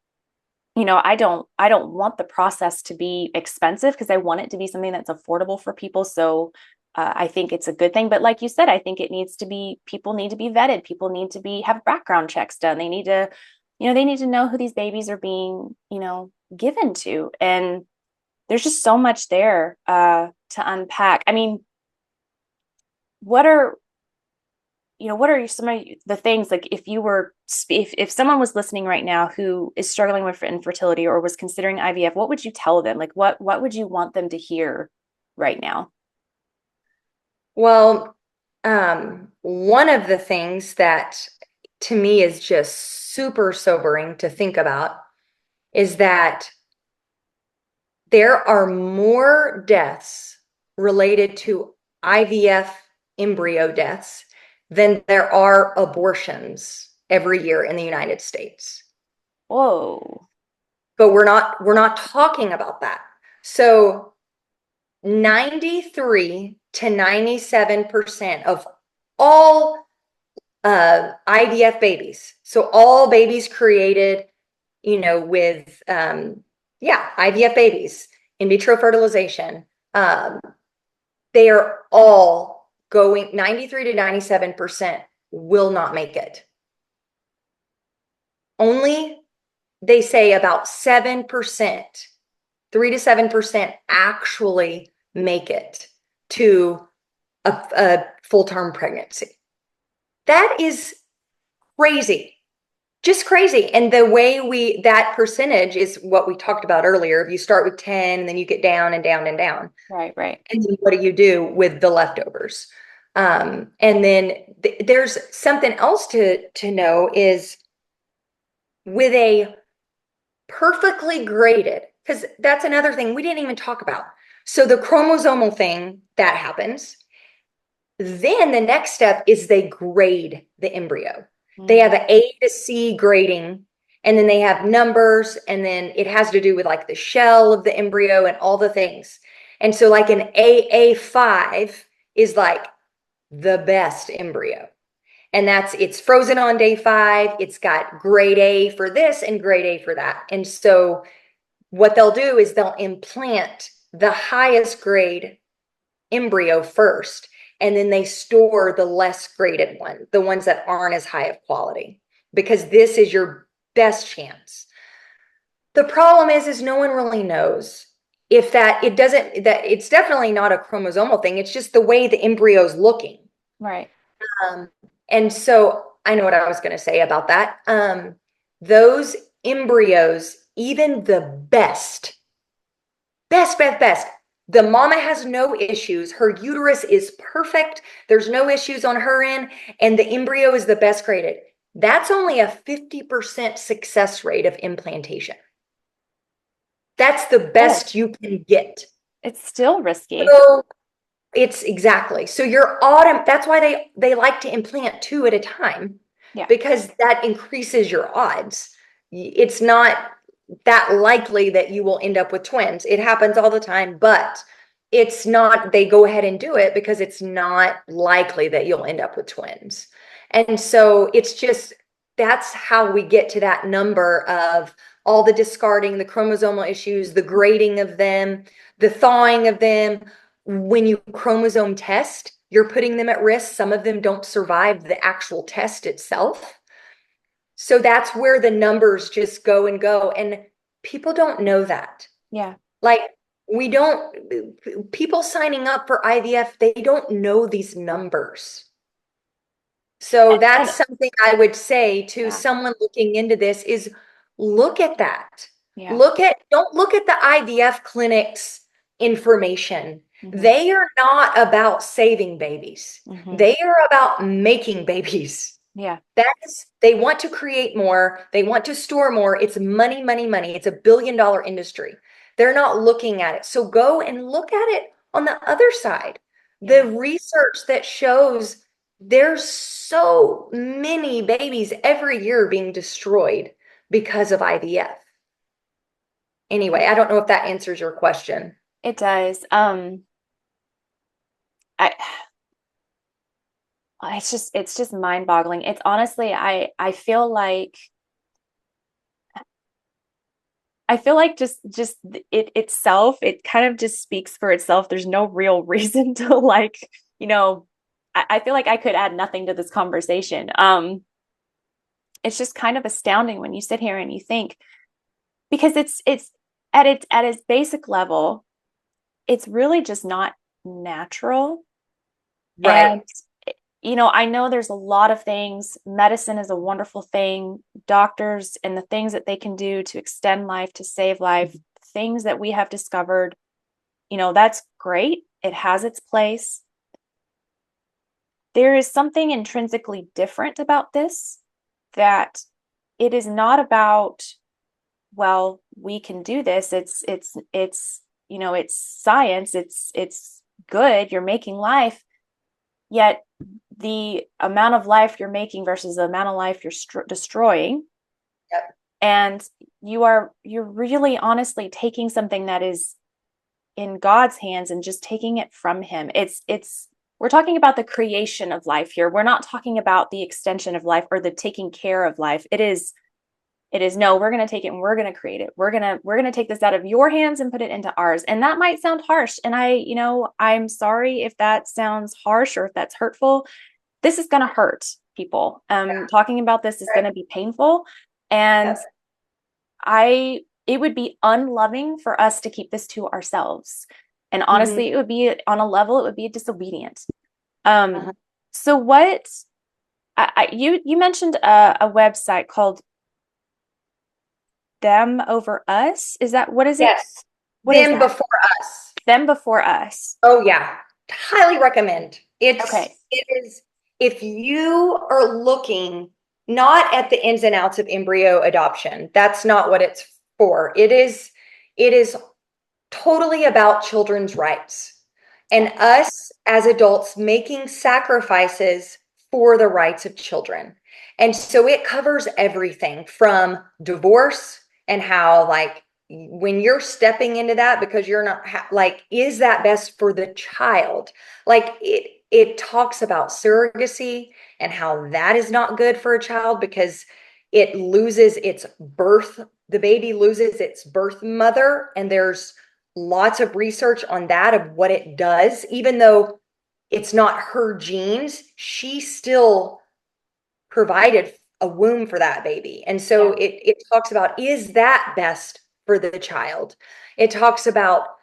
[SPEAKER 1] I don't want the process to be expensive because I want it to be something that's affordable for people. So I think it's a good thing. But like you said, I think it needs to be, people need to be vetted. People need to have background checks done. They need to, they need to know who these babies are being, given to. And there's just so much there to unpack. I mean, what are, what are some of the things, like if you were, if someone was listening right now who is struggling with infertility or was considering IVF, what would you tell them? Like what would you want them to hear right now?
[SPEAKER 2] Well, one of the things that to me is just super sobering to think about is that there are more deaths related to IVF embryo deaths than there are abortions every year in the United States.
[SPEAKER 1] Whoa.
[SPEAKER 2] But we're not talking about that. So 93 to 97% of all IVF babies, so all babies created, with IVF babies, in vitro fertilization, um, they are all going 93 to 97% will not make it. Only they say about 7%, 3 to 7% actually make it to a full-term pregnancy. That is crazy. Just crazy. And the way that percentage is what we talked about earlier. If you start with 10 and then you get down and down and down.
[SPEAKER 1] Right, right.
[SPEAKER 2] And then what do you do with the leftovers? And then there's something else to know is with a perfectly graded, because that's another thing we didn't even talk about. So the chromosomal thing that happens, then the next step is they grade the embryo. They
[SPEAKER 1] Mm.
[SPEAKER 2] have an A to C grading, and then they have numbers, and then it has to do with like the shell of the embryo and all the things. And so like an AA5 is like the best embryo. And it's frozen on day 5. It's got grade A for this and grade A for that. And so what they'll do is they'll implant the highest grade embryo first, and then they store the less graded one, the ones that aren't as high of quality, because this is your best chance. The problem is no one really knows if that it doesn't, that it's definitely not a chromosomal thing. It's just the way the embryo's looking.
[SPEAKER 1] Right.
[SPEAKER 2] Um, and so I know what I was going to say about that. Those embryos, even the best, the mama has no issues. Her uterus is perfect. There's no issues on her end. And the embryo is the best graded. That's only a 50% success rate of implantation. That's the
[SPEAKER 1] Oh,
[SPEAKER 2] best you can get.
[SPEAKER 1] it's still risky.
[SPEAKER 2] So it's exactly. So that's why they like to implant 2 at a time,
[SPEAKER 1] Yeah.
[SPEAKER 2] because that increases your odds. It's not that likely that you will end up with twins. It happens all the time, but it's not, they go ahead and do it because it's not likely that you'll end up with twins. And so it's just, that's how we get to that number of all the discarding, the chromosomal issues, the grading of them, the thawing of them. When you chromosome test, you're putting them at risk. Some of them don't survive the actual test itself. So that's where the numbers just go and go. And people don't know that.
[SPEAKER 1] Yeah.
[SPEAKER 2] Like, people signing up for IVF, they don't know these numbers. So
[SPEAKER 1] And
[SPEAKER 2] that's something I would say to
[SPEAKER 1] yeah.
[SPEAKER 2] someone looking into this is look at that.
[SPEAKER 1] Yeah.
[SPEAKER 2] Don't look at the IVF clinics information.
[SPEAKER 1] Hmm.
[SPEAKER 2] They are not about saving babies.
[SPEAKER 1] Hmm.
[SPEAKER 2] They are about making babies.
[SPEAKER 1] Yeah.
[SPEAKER 2] They want to create more. They want to store more. It's money, money, money. It's a $1 billion industry They're not looking at it. So go and look at it on the other side.
[SPEAKER 1] Yeah.
[SPEAKER 2] The research that shows there's so many babies every year being destroyed because of IVF. Anyway, I don't know if that answers your question.
[SPEAKER 1] It does. I it's just mind-boggling. It's honestly, I feel like just it itself, it kind of just speaks for itself. There's no real reason to like, I feel like I could add nothing to this conversation. It's just kind of astounding when you sit here and you think, because it's at its basic level, it's really just not natural. And
[SPEAKER 2] Right.
[SPEAKER 1] I know there's a lot of things. Medicine is a wonderful thing. Doctors and the things that they can do to extend life, to save life, things that we have discovered, that's great. It has its place. There is something intrinsically different about this, that it is not about, well, we can do this. It's science. It's good. You're making life. Yet the amount of life you're making versus the amount of life you're destroying,
[SPEAKER 2] Yep.
[SPEAKER 1] and you're really honestly taking something that is in God's hands and just taking it from him. It's we're talking about the creation of life here. We're not talking about the extension of life or the taking care of life. It is no, we're going to take it and we're going to create it. We're going to take this out of your hands and put it into ours. And that might sound harsh, and I'm sorry if that sounds harsh or if that's hurtful. This is going to hurt people.
[SPEAKER 2] Yeah.
[SPEAKER 1] Talking about this is
[SPEAKER 2] Right.
[SPEAKER 1] going to be painful, and
[SPEAKER 2] Yep.
[SPEAKER 1] it would be unloving for us to keep this to ourselves. And
[SPEAKER 2] Mhm.
[SPEAKER 1] honestly, it would be on a level, it would be disobedient. Um,
[SPEAKER 2] Uh-huh.
[SPEAKER 1] so what you mentioned a website called Them Over Us. Is that, what is it?
[SPEAKER 2] Yes.
[SPEAKER 1] What is
[SPEAKER 2] Them
[SPEAKER 1] that?
[SPEAKER 2] before us.
[SPEAKER 1] Them Before Us.
[SPEAKER 2] Oh yeah. Highly recommend.
[SPEAKER 1] Okay.
[SPEAKER 2] It is if you are looking not at the ins and outs of embryo adoption, that's not what it's for. It is totally about children's rights and
[SPEAKER 1] Okay.
[SPEAKER 2] us as adults making sacrifices for the rights of children. And so it covers everything from divorce and how, like, when you're stepping into that because you're not like, is that best for the child? Like, it talks about surrogacy and how that is not good for a child because it loses its birth, the baby loses its birth mother, and there's lots of research on that of what it does. Even though it's not her genes, she still provided a womb for that baby. And so
[SPEAKER 1] Yeah.
[SPEAKER 2] it talks about, is that best for the child? It talks about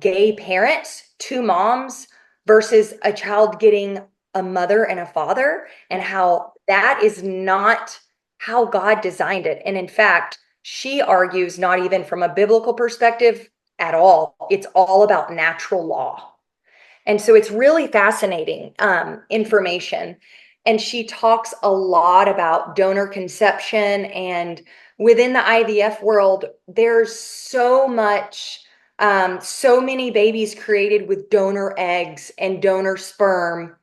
[SPEAKER 2] gay parents, two moms versus a child getting a mother and a father, and
[SPEAKER 1] Yeah.
[SPEAKER 2] how that is not how God designed it. And in fact, she argues not even from a biblical perspective at all. It's all about natural law. And so it's really fascinating information. And she talks a lot about donor conception. And within the IVF world, there's so much, so many babies created with donor eggs and donor sperm,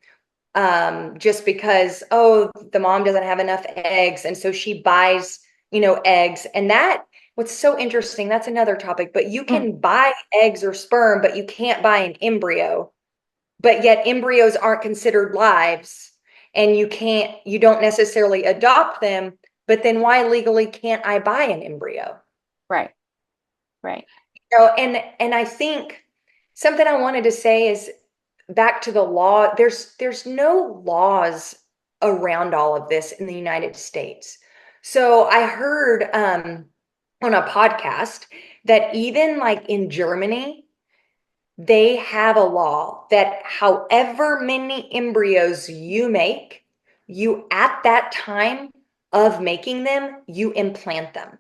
[SPEAKER 2] just because, oh, the mom doesn't have enough eggs. And so she buys, eggs. And what's so interesting, that's another topic, but you
[SPEAKER 1] Mm,
[SPEAKER 2] can buy eggs or sperm, but you can't buy an embryo. But yet embryos aren't considered lives, and you don't necessarily adopt them. But then why legally can't I buy an embryo?
[SPEAKER 1] right. Right.
[SPEAKER 2] And I think something I wanted to say is back to the law. There's no laws around all of this in the United States. So I heard on a podcast that even like in Germany, they have a law that however many embryos you make, you at that time of making them, you implant them.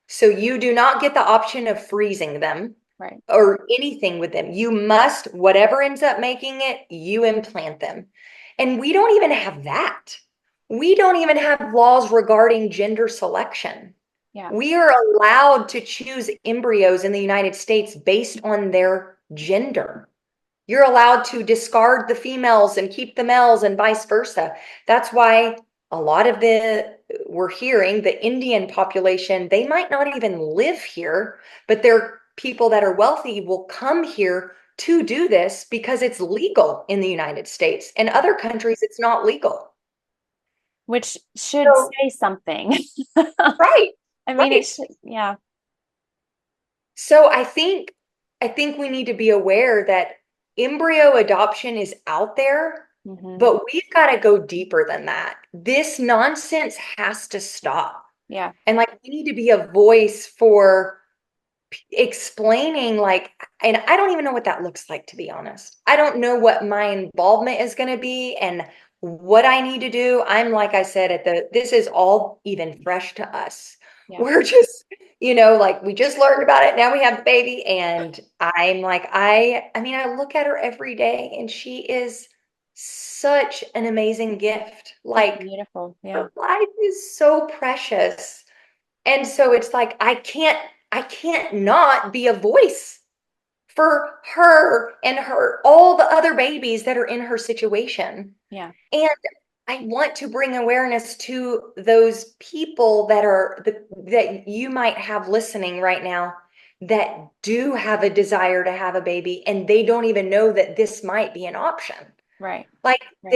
[SPEAKER 2] So you do not get the option of freezing them
[SPEAKER 1] Right.
[SPEAKER 2] or anything with them. You must, whatever ends up making it, you implant them. And we don't even have that. We don't even have laws regarding gender selection.
[SPEAKER 1] Yeah.
[SPEAKER 2] We are allowed to choose embryos in the United States based on their gender. You're allowed to discard the females and keep the males and vice versa. That's why a lot of we're hearing the Indian population, they might not even live here, but they're people that are wealthy will come here to do this because it's legal in the United States. In
[SPEAKER 1] Yeah.
[SPEAKER 2] other countries, it's not legal.
[SPEAKER 1] Which should
[SPEAKER 2] So,
[SPEAKER 1] say something.
[SPEAKER 2] right,
[SPEAKER 1] I mean, it
[SPEAKER 2] right.
[SPEAKER 1] should, yeah.
[SPEAKER 2] So I think we need to be aware that embryo adoption is out there,
[SPEAKER 1] Hmm.
[SPEAKER 2] but we've got to go deeper than that. This nonsense has to stop.
[SPEAKER 1] Yeah.
[SPEAKER 2] And like we need to be a voice for explaining like, and I don't even know what that looks like, to be honest. I don't know what my involvement is going to be and what I need to do. I'm like I said this is all even fresh to us.
[SPEAKER 1] Yeah.
[SPEAKER 2] We're just, like we just learned about it. Now we have the baby and I'm like, I mean, I look at her every day and she is such an amazing gift.
[SPEAKER 1] It's
[SPEAKER 2] Like
[SPEAKER 1] beautiful. Yeah.
[SPEAKER 2] her life is so precious. And so it's like I can't not be a voice for her and her all the other babies that are in her situation.
[SPEAKER 1] Yeah.
[SPEAKER 2] And I want to bring awareness to those people that you might have listening right now that do have a desire to have a baby and they don't even know that this might be an option.
[SPEAKER 1] Right.
[SPEAKER 2] Like
[SPEAKER 1] Right.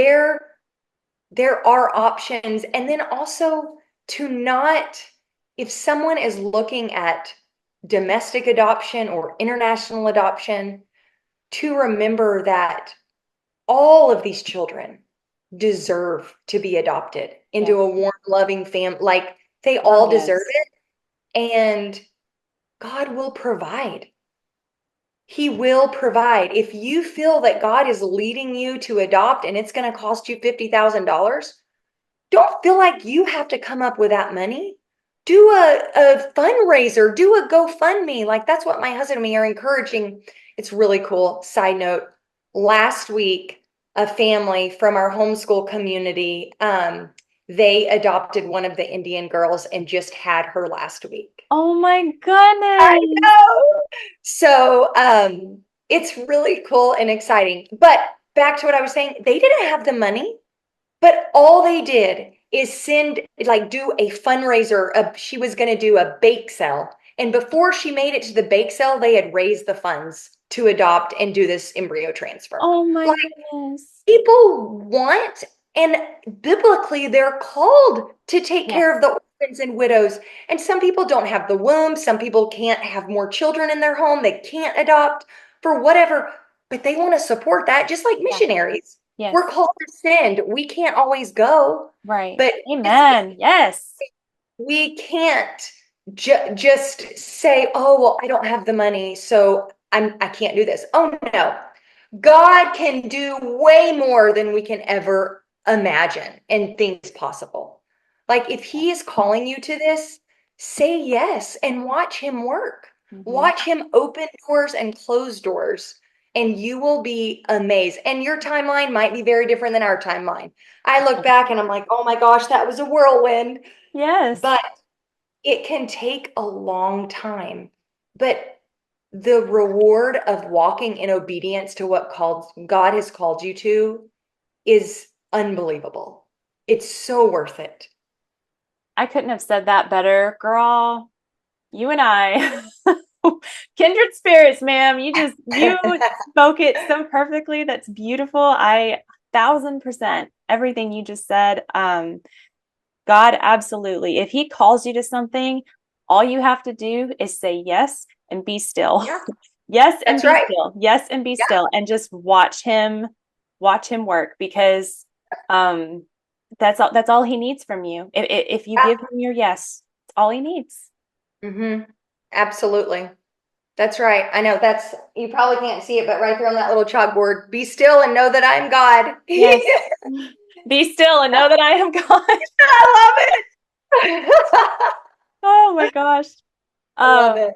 [SPEAKER 2] there are options. And then also to not, if someone is looking at domestic adoption or international adoption, to remember that all of these children deserve to be adopted
[SPEAKER 1] Yeah.
[SPEAKER 2] into a warm, loving family. Like they
[SPEAKER 1] Oh,
[SPEAKER 2] all deserve
[SPEAKER 1] yes.
[SPEAKER 2] it. And God will provide. He will provide. If you feel that God is leading you to adopt and it's going to cost you $50,000, don't feel like you have to come up with that money. Do a fundraiser, do a GoFundMe. Like that's what my husband and me are encouraging. It's really cool. Side note, last week, a family from our homeschool community, they adopted one of the Indian girls and just had her last week.
[SPEAKER 1] Oh my
[SPEAKER 2] I
[SPEAKER 1] goodness.
[SPEAKER 2] know. So it's really cool and exciting. But back to what I was saying, they didn't have the money. But all they did is do a fundraiser. She was going to do a bake sale. And before she made it to the bake sale, they had raised the funds to adopt and do this embryo transfer.
[SPEAKER 1] Oh my
[SPEAKER 2] Like
[SPEAKER 1] goodness.
[SPEAKER 2] people want, and biblically, they're called to take care of
[SPEAKER 1] Yes.
[SPEAKER 2] the orphans and widows. And some people don't have the womb. Some people can't have more children in their home. They can't adopt for whatever, but they want to support that, just like
[SPEAKER 1] Yeah.
[SPEAKER 2] missionaries. We're
[SPEAKER 1] Yes.
[SPEAKER 2] called to send. We can't always go,
[SPEAKER 1] Right.
[SPEAKER 2] but
[SPEAKER 1] Amen. Yes.
[SPEAKER 2] we can't just say, "Oh, well, I don't have the money, so I can't do this." Oh no. God can do way more than we can ever imagine and think is possible. Like if he is calling you to this, say yes and watch him work.
[SPEAKER 1] Hmm.
[SPEAKER 2] Watch him open doors and close doors, and you will be amazed. And your timeline might be very different than our timeline. I look back and I'm like, oh my gosh, that was a whirlwind.
[SPEAKER 1] Yes.
[SPEAKER 2] But it can take a long time. But the reward of walking in obedience to what God has called you to is unbelievable. It's so worth it.
[SPEAKER 1] I couldn't have said that better, girl. You and I, kindred spirits, ma'am. You spoke it so perfectly. That's beautiful. 1,000% everything you just said. God, absolutely. If he calls you to something, all you have to do is say yes and be still.
[SPEAKER 2] Yeah,
[SPEAKER 1] Yes and
[SPEAKER 2] that's
[SPEAKER 1] be
[SPEAKER 2] right.
[SPEAKER 1] still. Yes and be
[SPEAKER 2] Yeah.
[SPEAKER 1] still and just watch him work because um that's all he needs from you. If you give him your yes, it's all he needs.
[SPEAKER 2] Absolutely. That's right. I know you probably can't see it, but right there on that little chalkboard, be still and know that I'm God.
[SPEAKER 1] Yes. Be still and know that I am God.
[SPEAKER 2] I love it.
[SPEAKER 1] Oh my gosh.
[SPEAKER 2] I love
[SPEAKER 1] Um,
[SPEAKER 2] it.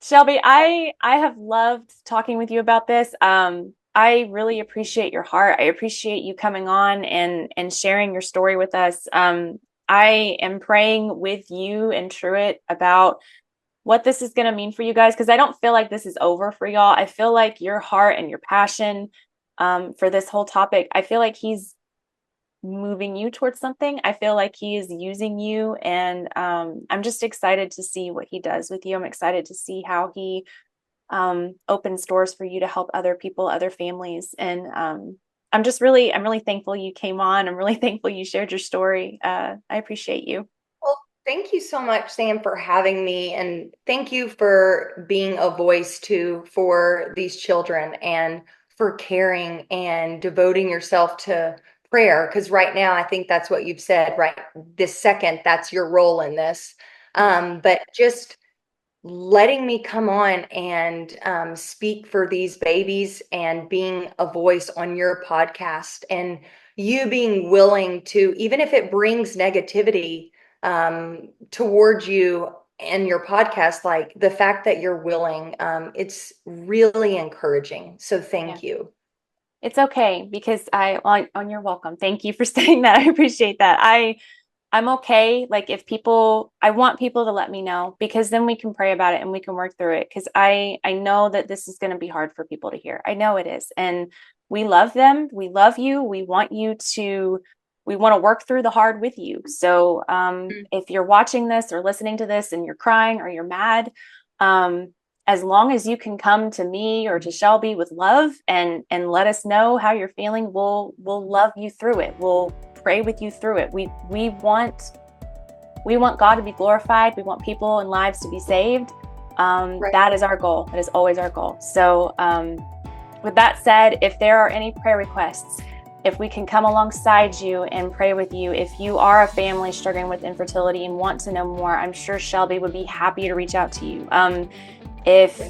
[SPEAKER 1] Shelby, I have loved talking with you about this. I really appreciate your heart. I appreciate you coming on and sharing your story with us. I am praying with you and Truett about what this is going to mean for you guys, because I don't feel like this is over for y'all. I feel like your heart and your passion for this whole topic, I feel like he's moving you towards something. I feel like he is using you, and I'm just excited to see what he does with you. I'm excited to see how he opens doors for you to help other people, other families. And I'm really thankful you came on. I'm really thankful you shared your story. I appreciate you.
[SPEAKER 2] Well, thank you so much, Sam, for having me. And thank you for being a voice too for these children and for caring and devoting yourself to prayer. Because right now, I think that's what you've said, right? This second, that's your role in this. But just letting me come on and speak for these babies and being a voice on your podcast and you being willing to, even if it brings negativity towards you and your podcast, like the fact that you're willing, it's really encouraging. So
[SPEAKER 1] Yeah.
[SPEAKER 2] thank you.
[SPEAKER 1] It's okay, because on you're welcome. Thank you for saying that. I appreciate that. I'm okay. Like, if I want people to let me know, because then we can pray about it and we can work through it. Because I know that this is going to be hard for people to hear. I know it is. And we love them. We love you. We want to work through the hard with you. So if you're watching this or listening to this and you're crying or you're mad, as long as you can come to me or to Shelbi with love and let us know how you're feeling, we'll love you through it. We'll pray with you through it. We want God to be glorified. We want people and lives to be saved.
[SPEAKER 2] Right.
[SPEAKER 1] That is our goal. That is always our goal. So with that said, if there are any prayer requests, if we can come alongside you and pray with you, if you are a family struggling with infertility and want to know more, I'm sure Shelbi would be happy to reach out to you. If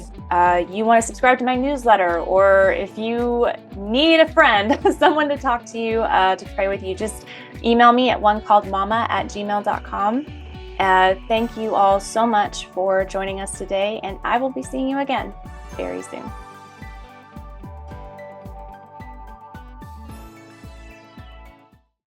[SPEAKER 1] you want to subscribe to my newsletter, or if you need a friend, someone to talk to you, to pray with you, just email me at onecalledmama@gmail.com. Thank you all so much for joining us today, and I will be seeing you again very soon.